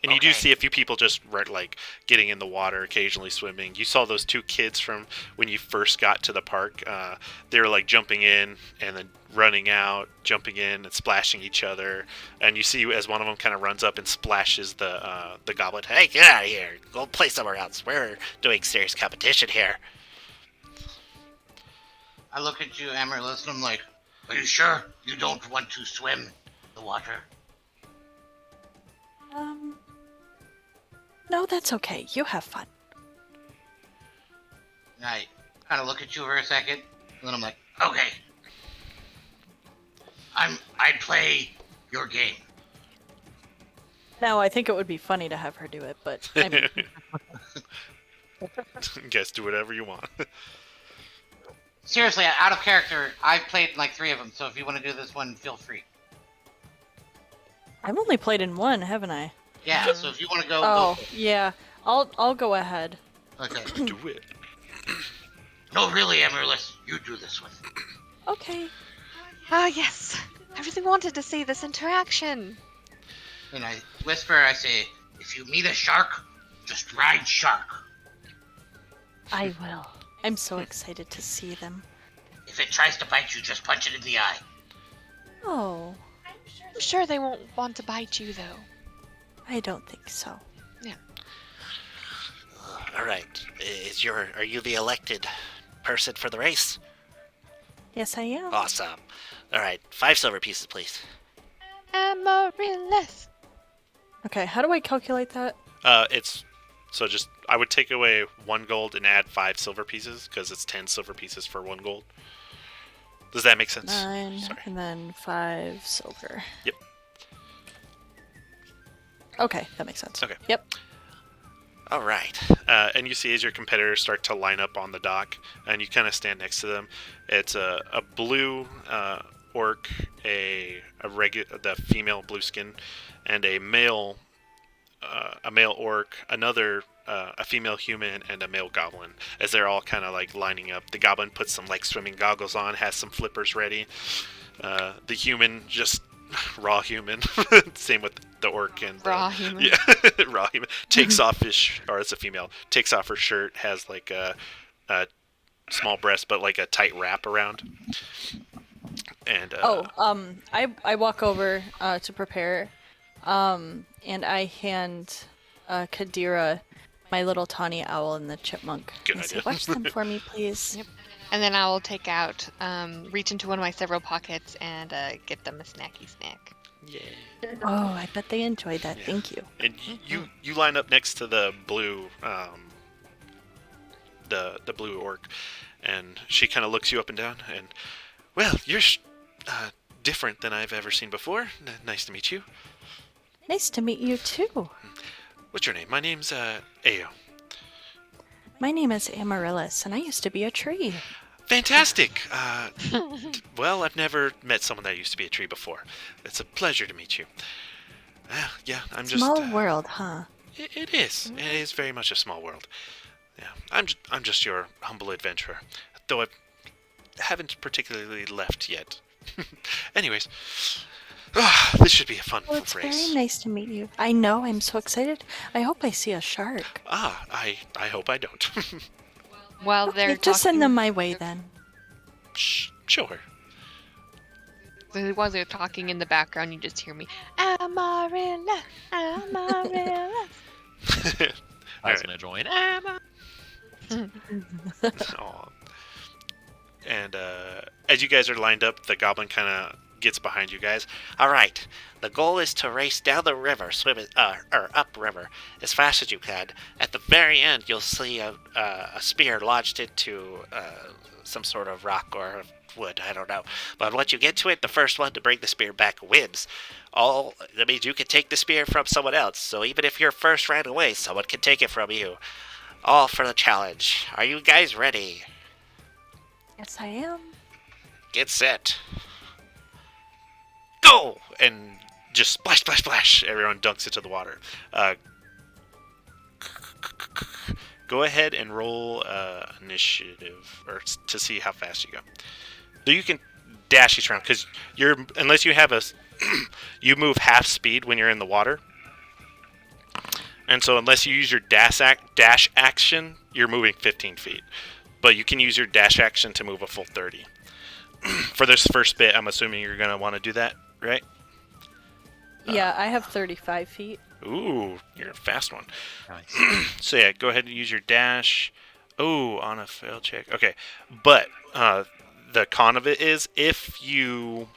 And you do okay. see a few people just like getting in the water, occasionally swimming. You saw those two kids from when you first got to the park. They were like jumping in and then running out, jumping in and splashing each other. And you see as one of them kind of runs up and splashes the goblet. Hey, get out of here! Go play somewhere else. We're doing serious competition here. I look at you, Amaryllis, and I'm like, are you sure you don't want to swim the water? No, that's okay. You have fun. And I kind of look at you for a second, and then I'm like, okay. I'd play your game. Now, I think it would be funny to have her do it, but I mean, Guess do whatever you want. Seriously, out of character, I've played like 3 of them, so if you want to do this one, feel free. I've only played in one, haven't I? Yeah, so if you want to go, Oh, go for it. yeah. I'll go ahead. Okay. Do it. No, really, Amaryllis, you do this one. Okay. Ah, yes. I really wanted to see this interaction. And I whisper, I say, if you meet a shark, just ride shark. I will. I'm so excited to see them. If it tries to bite you, just punch it in the eye. Oh, I'm sure they won't want to bite you, though. I don't think so. All right. Are you the elected person for the race? Yes, I am. Awesome. All right. 5 silver pieces, please. Amaryllis. Okay, how do I calculate that? It's so just I would take away 1 gold and add 5 silver pieces because it's 10 silver pieces for 1 gold. Does that make sense? 9, Sorry. and then 5 silver. Yep. Okay, that makes sense. Okay. Yep. All right. And you see as your competitors start to line up on the dock, and you kind of stand next to them. It's a blue orc, the female blue skin, and a male orc, another a female human, and a male goblin. As they're all kind of like lining up, the goblin puts some like swimming goggles on, has some flippers ready. The human just raw human. Same with the orc and Raw human. Yeah, raw human takes off or it's a female, takes off her shirt, has like a small breast but like a tight wrap around. And I walk over to prepare, and I hand Kadira my little tawny owl and the chipmunk. Good I say, idea. watch them for me, please. Yep. And then I will take out, reach into one of my several pockets and get them a snacky snack. yeah. Oh, I bet they enjoyed that. Yeah. Thank you. And you line up next to the blue the blue orc, and she kind of looks you up and down, and well, you're different than I've ever seen before. Nice to meet you. Nice to meet you too. What's your name? My name's Ayo. My name is Amaryllis, and I used to be a tree. Fantastic. Well, I've never met someone that used to be a tree before. It's a pleasure to meet you. Yeah, I'm just Small world, huh? It is. It is very much a small world. Yeah, I'm just your humble adventurer, though I haven't particularly left yet. Anyways, this should be a fun Well, it's race. very nice to meet you. I know. I'm so excited. I hope I see a shark. I hope I don't. While they're Okay, just send talking- them my way then. Sure. So while they're talking in the background, you just hear me, Amarilla, Amarilla. I was Alright. gonna join. Aw. And as you guys are lined up, the goblin kind of gets behind you guys. All right. The goal is to race down the river, swim it, or upriver, as fast as you can. At the very end, you'll see a spear lodged into some sort of rock or wood. I don't know. But once you get to it, the first one to bring the spear back wins. That means you can take the spear from someone else. So even if you're first ran away, someone can take it from you. All for the challenge. Are you guys ready? Yes, I am. Get set. Go! And just splash, splash, splash. Everyone dunks into the water. Go ahead and roll initiative or to see how fast you go. So you can dash each round because unless you have you move half speed when you're in the water. And so unless you use your dash action, you're moving 15 feet. But you can use your dash action to move a full 30. For this first bit, I'm assuming you're going to want to do that, right? Yeah, I have 35 feet. Ooh, you're a fast one. Nice. So yeah, go ahead and use your dash. Oh, on a fail check. Okay, but the con of it is if you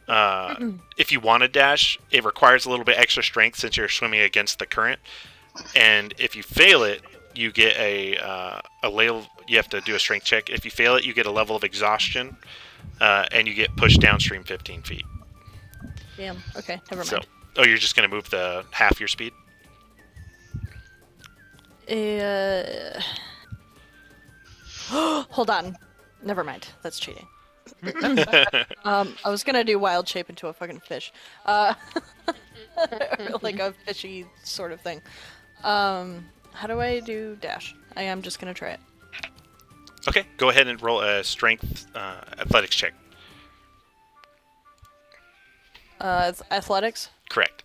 want to dash, it requires a little bit extra strength since you're swimming against the current. And if you fail it, you get a level. You have to do a strength check. If you fail it, you get a level of exhaustion, and you get pushed downstream 15 feet. Damn. Okay, never So, mind. you're just gonna move the half your speed. Hold on. Never mind. That's cheating. I was gonna do wild shape into a fucking fish. Like a fishy sort of thing. How do I do dash? I am just gonna try it. Okay, go ahead and roll a strength athletics check. It's athletics. Correct.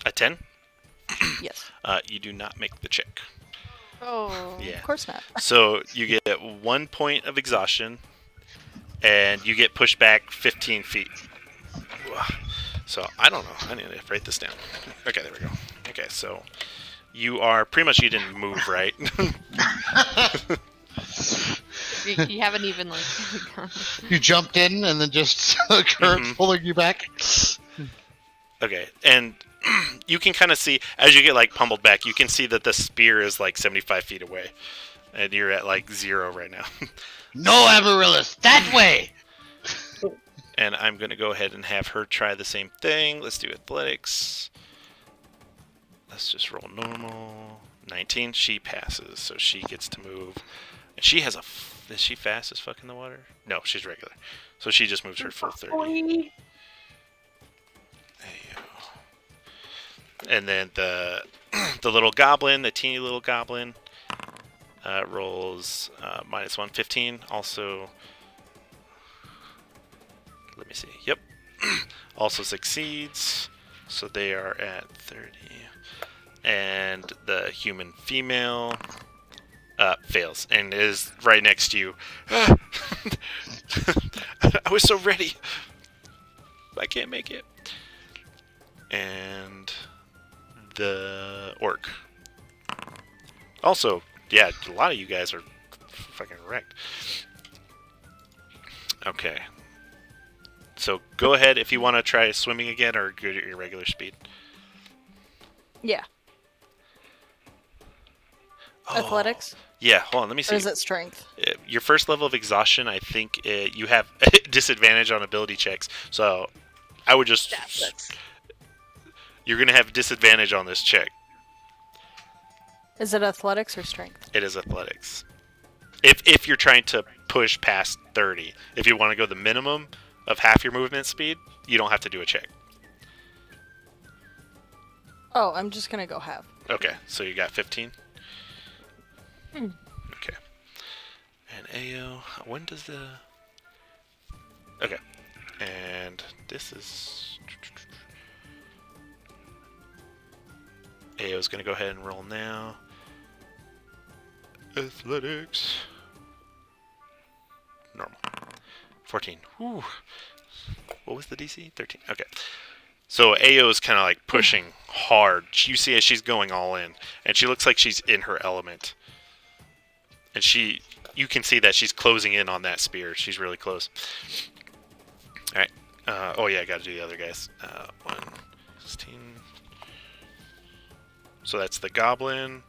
A 10? Yes. You do not make the check. Oh. Yeah. Of course not. So you get 1 point of exhaustion, and you get pushed back 15 feet. So I don't know. I need to write this down. Okay, there we go. Okay, so you didn't move, right? You haven't even like. You jumped in and then just current pulling you back. Okay, and you can kind of see as you get like pummeled back, you can see that the spear is like 75 feet away, and you're at like 0 right now. No, Amaryllis, that way. And I'm gonna go ahead and have her try the same thing. Let's do athletics. Let's just roll normal. 19. She passes, so she gets to move. And she has is she fast as fuck in the water? No, she's regular. So she just moves her full 30. And then the little goblin, the teeny little goblin, rolls minus 115. Also, let me see. Yep. Also succeeds. So they are at 30. And the human female fails and is right next to you. I was so ready. I can't make it. And the orc. Also, yeah, a lot of you guys are fucking wrecked. Okay. So go ahead if you want to try swimming again or go at your regular speed. Yeah. Oh, Athletics? Yeah, hold on, let me see. Or is it strength? Your first level of exhaustion, I think you have disadvantage on ability checks. So I would just... You're going to have disadvantage on this check. Is it athletics or strength? It is athletics. If you're trying to push past 30. If you want to go the minimum of half your movement speed, you don't have to do a check. Oh, I'm just gonna go half. Okay, so you got 15? Okay. And AO, when does the... Okay. And this is... AO's going to go ahead and roll now. Athletics. 14. Whew. What was the DC? 13. Okay. So Ao's kind of like pushing hard. You see as she's going all in, and she looks like she's in her element. And you can see that she's closing in on that spear. She's really close. All right. Oh yeah, I got to do the other guys. 1, 16. So that's the goblin.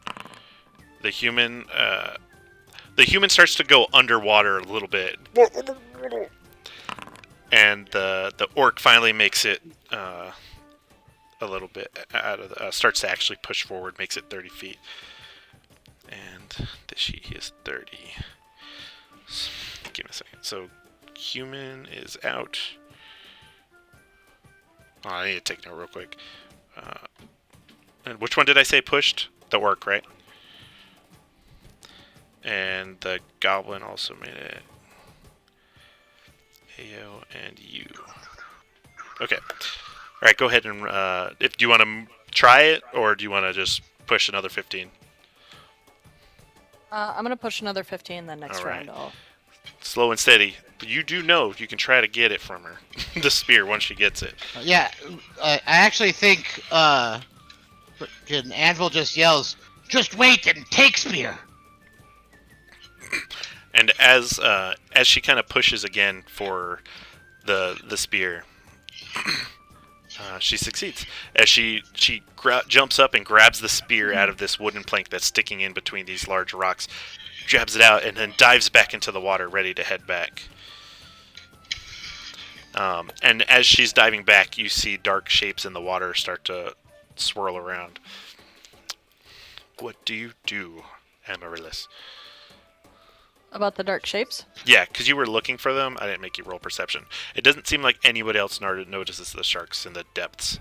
The human. The human starts to go underwater a little bit, and the orc finally makes it a little bit out of starts to actually push forward, makes it 30 feet, and the she is 30. Give me a second. So human is out. Oh, I need to take note real quick. And which one did I say pushed? The orc, right? And the goblin also made it. Ao and you. Okay. All right, go ahead and do you want to try it, or do you want to just push another 15? I'm gonna push another 15. Then next All right. round I'll. Slow and steady. But you do know you can try to get it from her. The spear once she gets it. Yeah, I actually think Anvil just yells, "Just wait and take spear." And as she kind of pushes again for the spear, she succeeds. As she jumps up and grabs the spear out of this wooden plank that's sticking in between these large rocks, grabs it out, and then dives back into the water, ready to head back. And as she's diving back, you see dark shapes in the water start to swirl around. What do you do, Amaryllis? About the dark shapes? Yeah, because you were looking for them. I didn't make you roll perception. It doesn't seem like anybody else notices the sharks in the depths.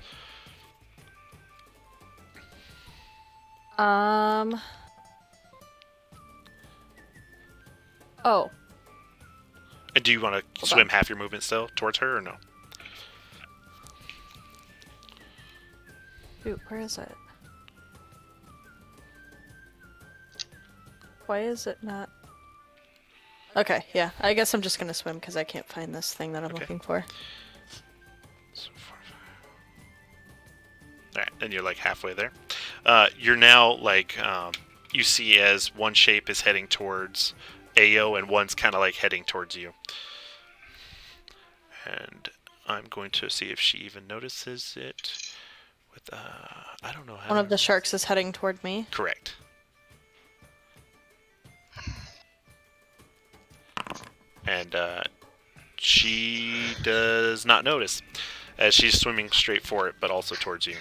Oh. And do you want to swim half your movement still towards her, or no? Dude, where is it? Why is it not? Okay, yeah. I guess I'm just gonna swim because I can't find this thing that I'm looking for. Alright, and you're like halfway there. You're now like, you see as one shape is heading towards Ao and one's kind of like heading towards you. And I'm going to see if she even notices it. With I don't know how. One of the sharks is heading toward me. Correct. And she does not notice as she's swimming straight for it, but also towards you.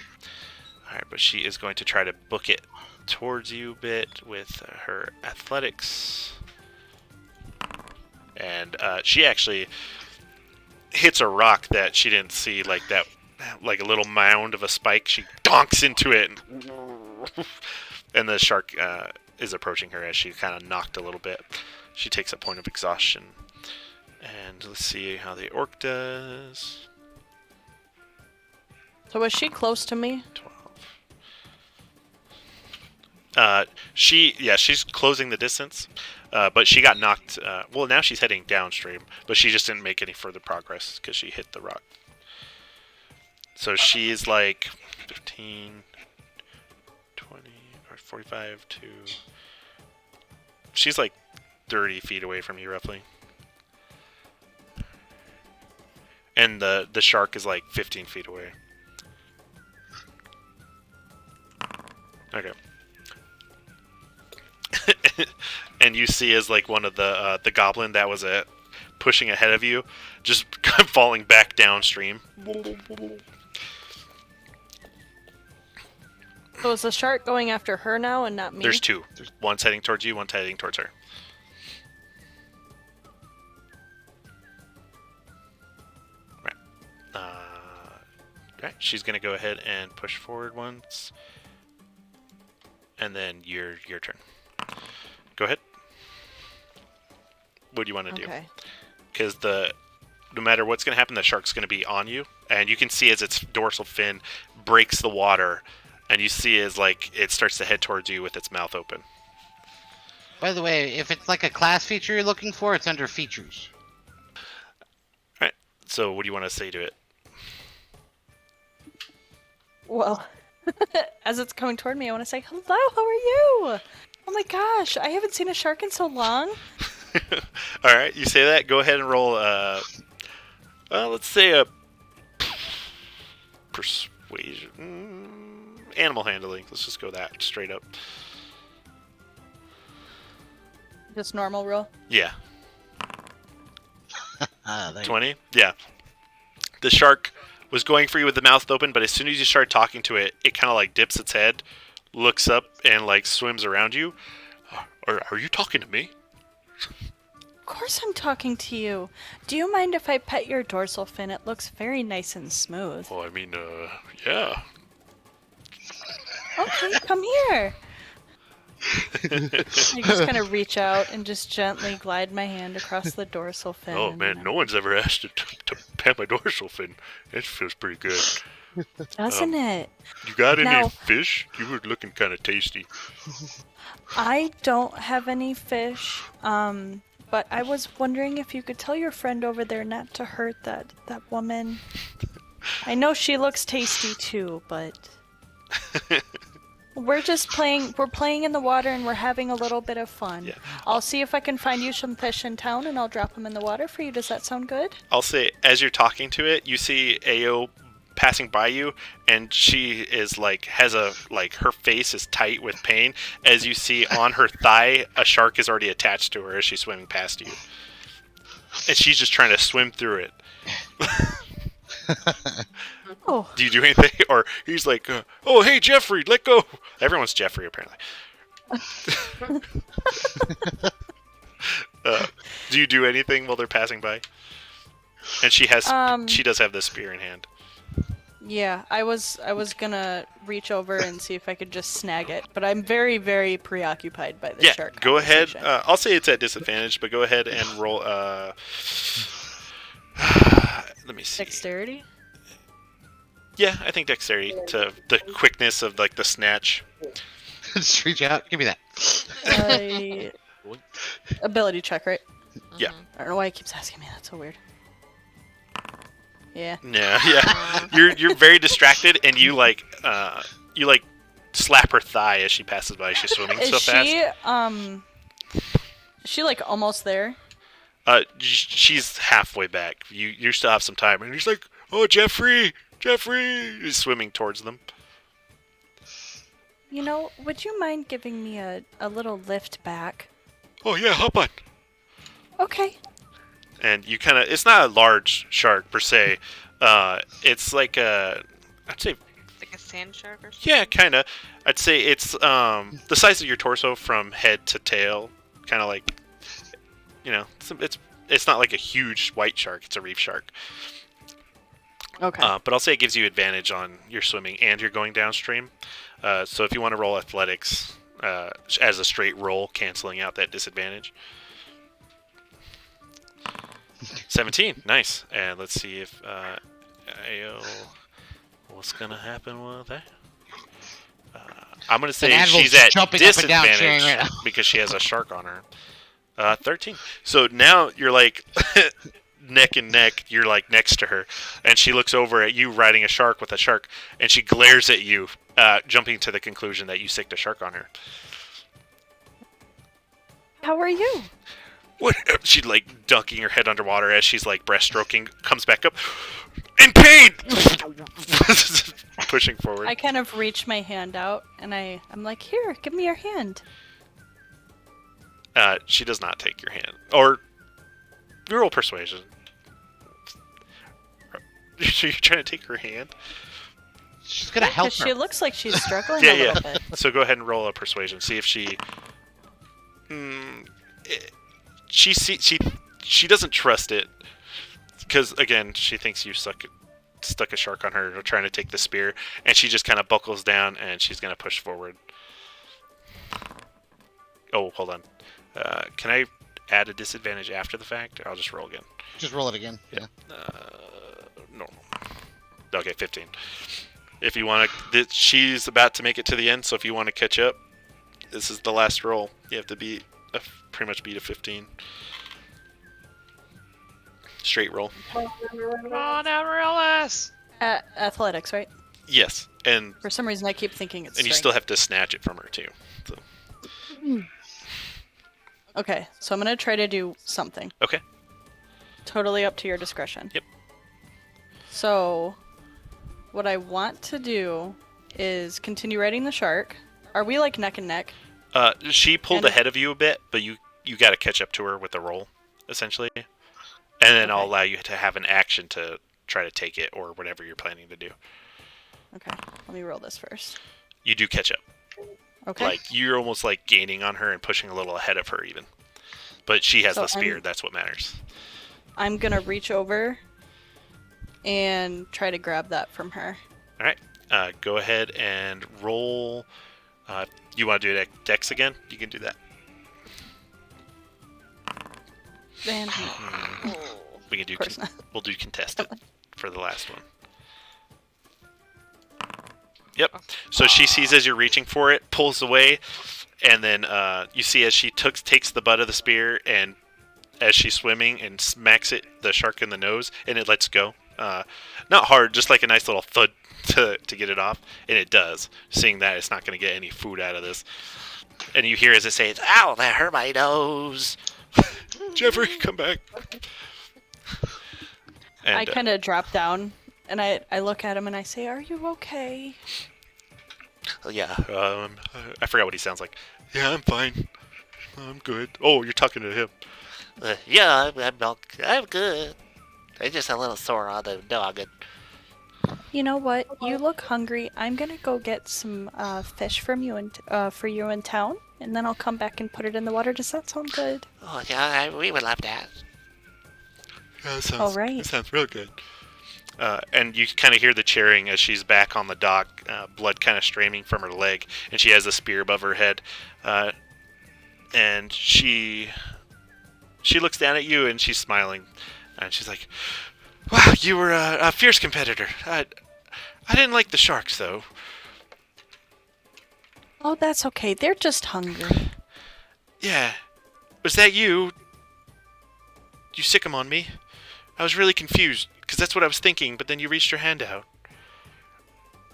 Alright, but she is going to try to book it towards you a bit with her athletics. And she actually hits a rock that she didn't see, like that, like a little mound of a spike. She donks into it, and the shark is approaching her as she kind of knocked a little bit. She takes a point of exhaustion. And let's see how the orc does. So was she close to me? 12. She's closing the distance, but she got knocked. Well, now she's heading downstream, but she just didn't make any further progress because she hit the rock. So she's like 15, 20, or 45 to. She's like 30 feet away from you, roughly. And the shark is like 15 feet away. Okay. And you see as like one of the goblin that was pushing ahead of you, just falling back downstream. So is the shark going after her now and not me? There's two. One's heading towards you, one's heading towards her. Right, she's gonna go ahead and push forward once, and then your turn. Go ahead. What do you want to do? Because no matter what's gonna happen, the shark's gonna be on you, and you can see as its dorsal fin breaks the water, and you see as like it starts to head towards you with its mouth open. By the way, if it's like a class feature you're looking for, it's under features. So what do you want to say to it? Well, as it's coming toward me, I want to say, hello, how are you? Oh my gosh, I haven't seen a shark in so long. All right, you say that. Go ahead and roll. Let's say a persuasion, animal handling. Let's just go that straight up. Just normal roll. Yeah, There 20. Yeah, the shark was going for you with the mouth open, but as soon as you start talking to it, it kind of like dips its head, looks up, and like swims around you. Are you talking to me? Of course I'm talking to you. Do you mind if I pet your dorsal fin? It looks very nice and smooth. Well, I mean, yeah. Okay, come here. I just kind of reach out and just gently glide my hand across the dorsal fin. Oh man, no one's ever asked to pet my dorsal fin. That feels pretty good. Doesn't it? You got any Now- fish? You were looking kind of tasty. I don't have any fish, but I was wondering if you could tell your friend over there not to hurt that woman. I know she looks tasty too, but we're just playing. We're playing in the water and we're having a little bit of fun. Yeah. I'll see if I can find you some fish in town and I'll drop them in the water for you. Does that sound good? I'll say, as you're talking to it, you see Ao passing by you, and she is like her face is tight with pain. As you see on her thigh, a shark is already attached to her as she's swimming past you, and she's just trying to swim through it. Oh, Do you do anything? Or he's like, oh hey Jeffrey, let go. Everyone's Jeffrey apparently. Do you do anything while they're passing by? And she does have the spear in hand. yeah. I was gonna reach over and see if I could just snag it, but I'm very, very preoccupied by the Yeah, shark. go ahead. conversation. I'll say it's at disadvantage, but go ahead and roll. Let me see. Dexterity. Yeah, I think dexterity to the quickness of like the snatch. Just reach out. Give me that. Ability check, right? Yeah. I don't know why he keeps asking me. That's so weird. Yeah. Yeah. You're very distracted, and you slap her thigh as she passes by. She's swimming Is so fast. she like almost there? She's halfway back. You still have some time, and he's like, "Oh, Jeffrey!" He's swimming towards them. You know, would you mind giving me a little lift back? Oh yeah, hop on. Okay. And you kind of, it's not a large shark per se. It's like I'd say, Like a sand shark or something? yeah, kind of. I'd say it's the size of your torso from head to tail. Kind of like, it's not like a huge white shark. It's a reef shark. Okay. But I'll say it gives you advantage on your swimming and you're going downstream. So if you want to roll athletics as a straight roll, canceling out that disadvantage. 17, nice. And let's see if what's gonna happen with that? I'm gonna say Anvil's she's at jumping up and down, cheering disadvantage right now. because she has a shark on her. 13. So now you're like neck and neck. You're like next to her, and she looks over at you riding a shark with a shark, and she glares at you, jumping to the conclusion that you sicked a shark on her. How are you? What? She's like dunking her head underwater as she's like breaststroking, comes back up, in pain, pushing forward. I kind of reach my hand out and I'm like, here, give me your hand. She does not take your hand, or you roll persuasion. So you're trying to take her hand? She's gonna help Because her. she looks like she's struggling Yeah, a little yeah. bit. So go ahead and roll a persuasion. See if she. She doesn't trust it because again she thinks you stuck a shark on her trying to take the spear, and she just kind of buckles down and she's gonna push forward. Oh, hold on. Can I add a disadvantage after the fact? Or I'll just roll again. Just roll it again. Yeah. Normal. Okay, 15. If you want to, she's about to make it to the end. So if you want to catch up, this is the last roll. You have to pretty much beat a 15. Straight roll. Come on, Amaryllis! Athletics, right? Yes, and For some reason, I keep thinking it's you strength. still have to snatch it from her too. So. Okay, so I'm gonna try to do something. Okay. Totally up to your discretion. Yep. So, what I want to do is continue riding the shark. Are we like neck and neck? She pulled And- ahead of you a bit, but you got to catch up to her with the roll, essentially, and then I'll Okay. allow you to have an action to try to take it or whatever you're planning to do. Okay, let me roll this first. You do catch up. Okay. Like you're almost like gaining on her and pushing a little ahead of her even. But she has So the spear. I'm- That's what matters. I'm gonna reach over and try to grab that from her. All right. Go ahead and roll. You want to do Dex again? You can do that. And We can do. of course not. We'll do contested for the last one. Yep. So she sees as you're reaching for it, pulls away, and then you see as she takes the butt of the spear and as she's swimming and smacks the shark in the nose, and it lets go. Not hard, just like a nice little thud to get it off, and it does. Seeing that it's not going to get any food out of this, and you hear as it says, Ow, that hurt my nose. "Jeffrey, come back." And, I kind of drop down and I look at him and I say, "Are you okay?" yeah, I forgot what he sounds like. Yeah, I'm fine. I'm good. Oh, you're talking to him. Yeah, I'm good. I'm just a little sore on the noggin. You know what? You look hungry. I'm gonna go get some fish from you and for you in town, and then I'll come back and put it in the water. Does that sound good? Oh, yeah, we would love that. Yeah, that sounds, All right. that sounds real good. And you kind of hear the cheering as she's back on the dock, blood kind of streaming from her leg, and she has a spear above her head. And she looks down at you and she's smiling, and she's like, "Wow, you were a fierce competitor. I didn't like the sharks though." Oh, that's okay. They're just hungry. Yeah, was that you? You sick 'em on me? I was really confused because that's what I was thinking, but then you reached your hand out.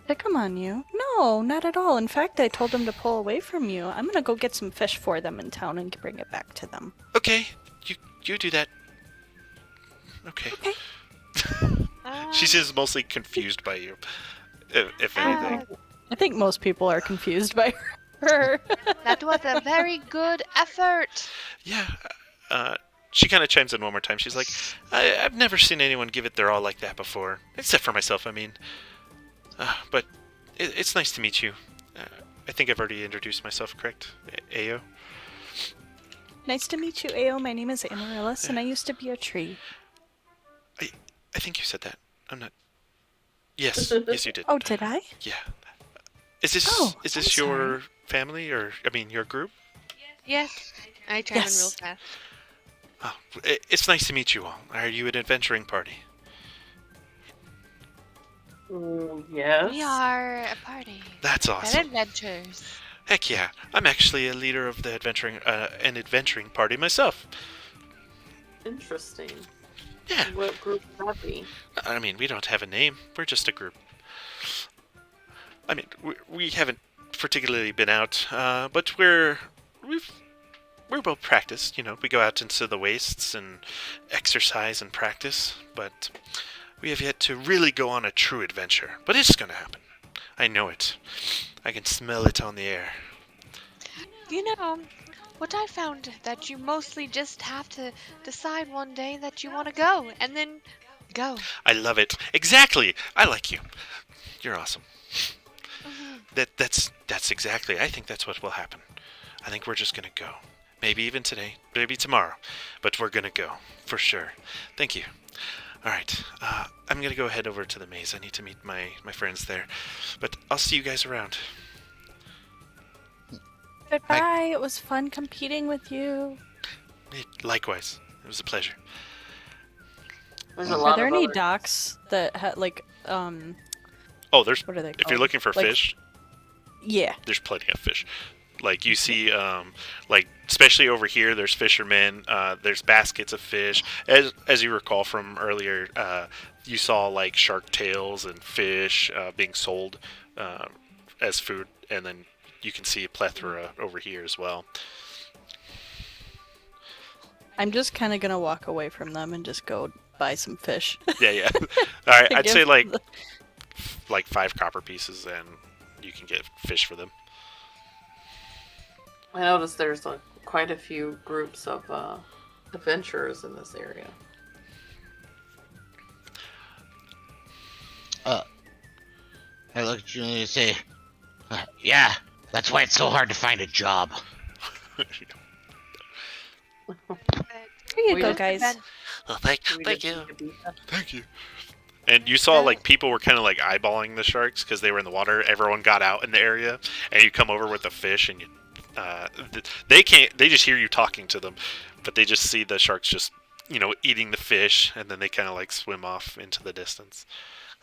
Pick 'em on you? No, not at all. In fact, I told them to pull away from you. I'm gonna go get some fish for them in town and bring it back to them. Okay, you do that. Okay. Okay. She seems mostly confused by you, if anything. I think most people are confused by her. That was a very good effort. Yeah. She kind of chimes in one more time. She's like, I've never seen anyone give it their all like that before. Except for myself, I mean. But it's nice to meet you. I think I've already introduced myself, correct? Ayo? Nice to meet you, Ao. My name is Amaryllis, and I used to be a tree. I think you said that. I'm not... Yes, yes you did. Oh, did I? Yeah. Is this Oh, is this I'm your sorry. family, or, I mean, your group? Yes. I chime in real Yes. fast. Oh, it's nice to meet you all. Are you an adventuring party? Yes. We are a party. That's At awesome. adventures. Heck yeah. I'm actually a leader of the an adventuring party myself. Interesting. Yeah. What group would that be? I mean, we don't have a name. We're just a group. I mean, we haven't particularly been out, but we're well practiced. You know, we go out into the wastes and exercise and practice, but we have yet to really go on a true adventure. But it's gonna happen. I know it. I can smell it on the air. You know, what I found that you mostly just have to decide one day that you want to go, and then go. I love it. Exactly. I like you. You're awesome. That's exactly. I think that's what will happen. I think we're just gonna go. Maybe even today, maybe tomorrow, but we're gonna go for sure. Thank you. All right. I'm gonna go head over to the maze. I need to meet my friends there, but I'll see you guys around. Goodbye. It was fun competing with you. Likewise. It was a pleasure. There's a Are lot there of any other- docks that had Oh, there's. what are they If you're called? looking for Like- fish, Yeah. there's plenty of fish. Like you see, like especially over here, there's fishermen. There's baskets of fish. As you recall from earlier, you saw like shark tails and fish being sold as food, and then you can see a plethora over here as well. I'm just kind of gonna walk away from them and just go buy some fish. Yeah, yeah. All right, To I'd say give like the- 5 copper pieces, and you can get fish for them. I noticed there's quite a few groups of adventurers in this area. I look at you and I say, yeah, that's why it's so hard to find a job. Here you We go, just guys. Well, We thank just you. need to beat them. Thank you. And you saw like people were kind of like eyeballing the sharks because they were in the water. Everyone got out in the area, and you come over with a fish, and you, they can't. They just hear you talking to them, but they just see the sharks just eating the fish, and then they kind of like swim off into the distance.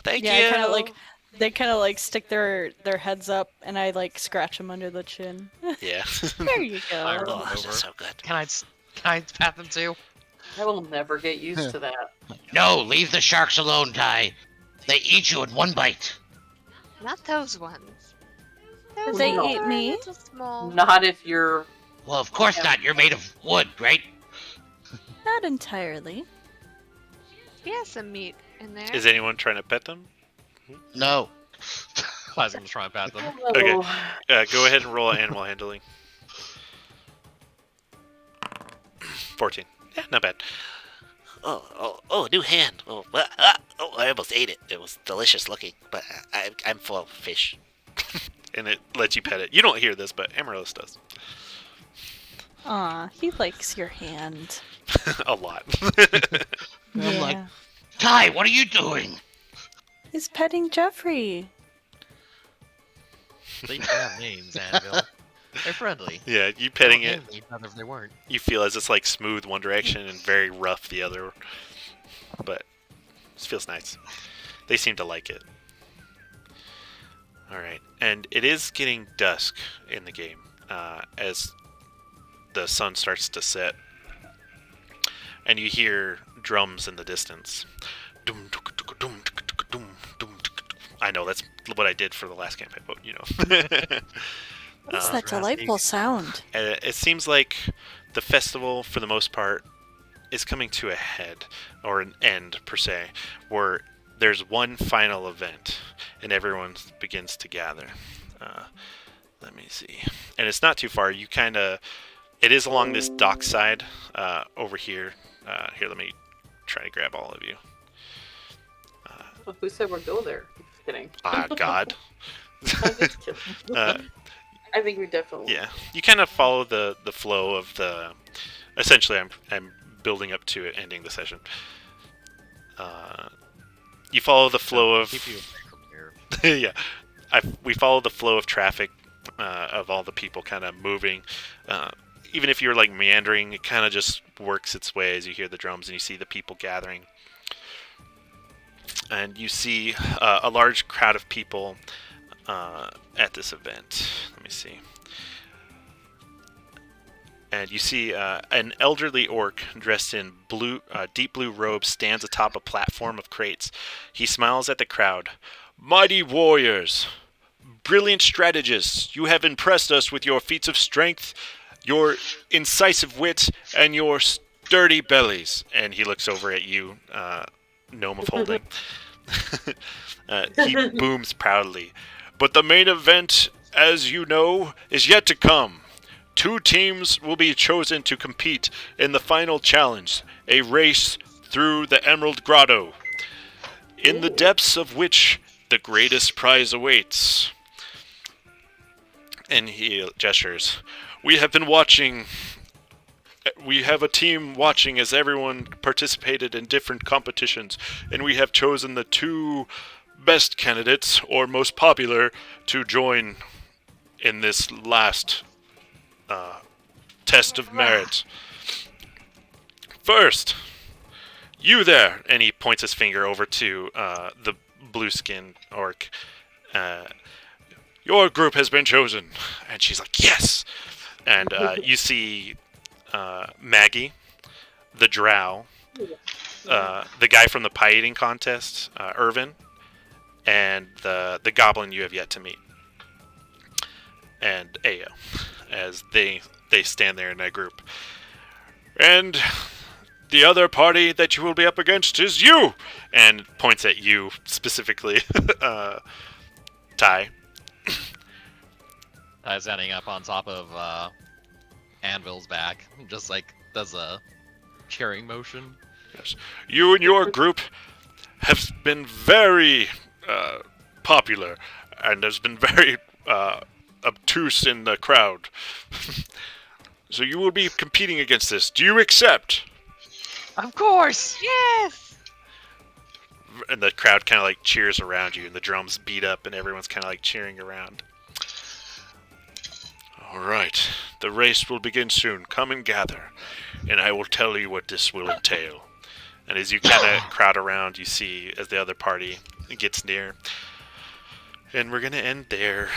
Thank Yeah, you. I kind of like they kind of like stick their heads up, and I like scratch them under the chin. Yeah. There you I go. roll Oh, this over. is so good. Can I pat them too? I will never get used to that. No, leave the sharks alone, Ty. They eat you in one bite. Not those ones. Those They ones ate are a me? little small. Not if you're. Well, of course not. You're made of wood, right? Not entirely. He has some meat in there. Is anyone trying to pet them? No. I was gonna try and pat them. Okay. Oh, Go ahead and roll animal handling. 14. Yeah, not bad. Oh, new hand. Oh, I almost ate it. It was delicious looking, but I'm full of fish. And it lets you pet it. You don't hear this, but Amaryllis does. Aw, he likes your hand. A lot. I'm like, Ty, what are you doing? He's petting Jeffrey. They have names, Anvil. They're friendly. Yeah, you petting it, Even if they weren't. you feel as it's like smooth one direction and very rough the other. But it feels nice. They seem to like it. Alright, and it is getting dusk in the game as the sun starts to set. And you hear drums in the distance. Dum, tuk, tuk, dum, tuk, tuk, dum, dum, tuk, tuk. I know, that's what I did for the last campaign, but What's that delightful sound? It seems like the festival, for the most part, is coming to a head, or an end, per se, where there's one final event, and everyone begins to gather. Let me see. And it's not too far. It is along this dock side over here. Here, let me try to grab all of you. who said we'll go there? I'm just kidding. God. I'm just kidding. I think we definitely. Yeah, you kind of follow the flow of the. Essentially, I'm building up to it, ending the session. You follow the flow of. Keep you away from here. Yeah, we follow the flow of traffic of all the people kind of moving. Even if you're like meandering, it kind of just works its way as you hear the drums and you see the people gathering. And you see a large crowd of people at this event. Let me see. And you see an elderly orc dressed in deep blue robes stands atop a platform of crates. He smiles at the crowd. Mighty warriors, brilliant strategists, you have impressed us with your feats of strength, your incisive wit, and your sturdy bellies. And he looks over at you, Gnome of Holding. He booms proudly. But the main event, as you know, is yet to come. 2 teams will be chosen to compete in the final challenge, a race through the Emerald Grotto, in the depths of which the greatest prize awaits. And he gestures. We have been watching. We have a team watching as everyone participated in different competitions, and we have chosen the 2 best candidates, or most popular, to join in this last test of merit. First, you there, and he points his finger over to the blue-skinned orc. your group has been chosen. And she's like, yes. And you see Maggie, the drow, the guy from the pie eating contest, Irvin, and the goblin you have yet to meet, and Ao, as they stand there in a group. And the other party that you will be up against is you, and points at you specifically, Ty. Standing up on top of Anvil's back, just like does a cheering motion. Yes. You and your group have been very popular, and has been very obtuse in the crowd. So you will be competing against this. Do you accept? Of course. Yes. And the crowd kind of like cheers around you, and the drums beat up, and everyone's kind of like cheering around. All right, the race will begin soon. Come and gather, and I will tell you what this will entail. And as you kind of crowd around, you see as the other party gets near. And we're going to end there.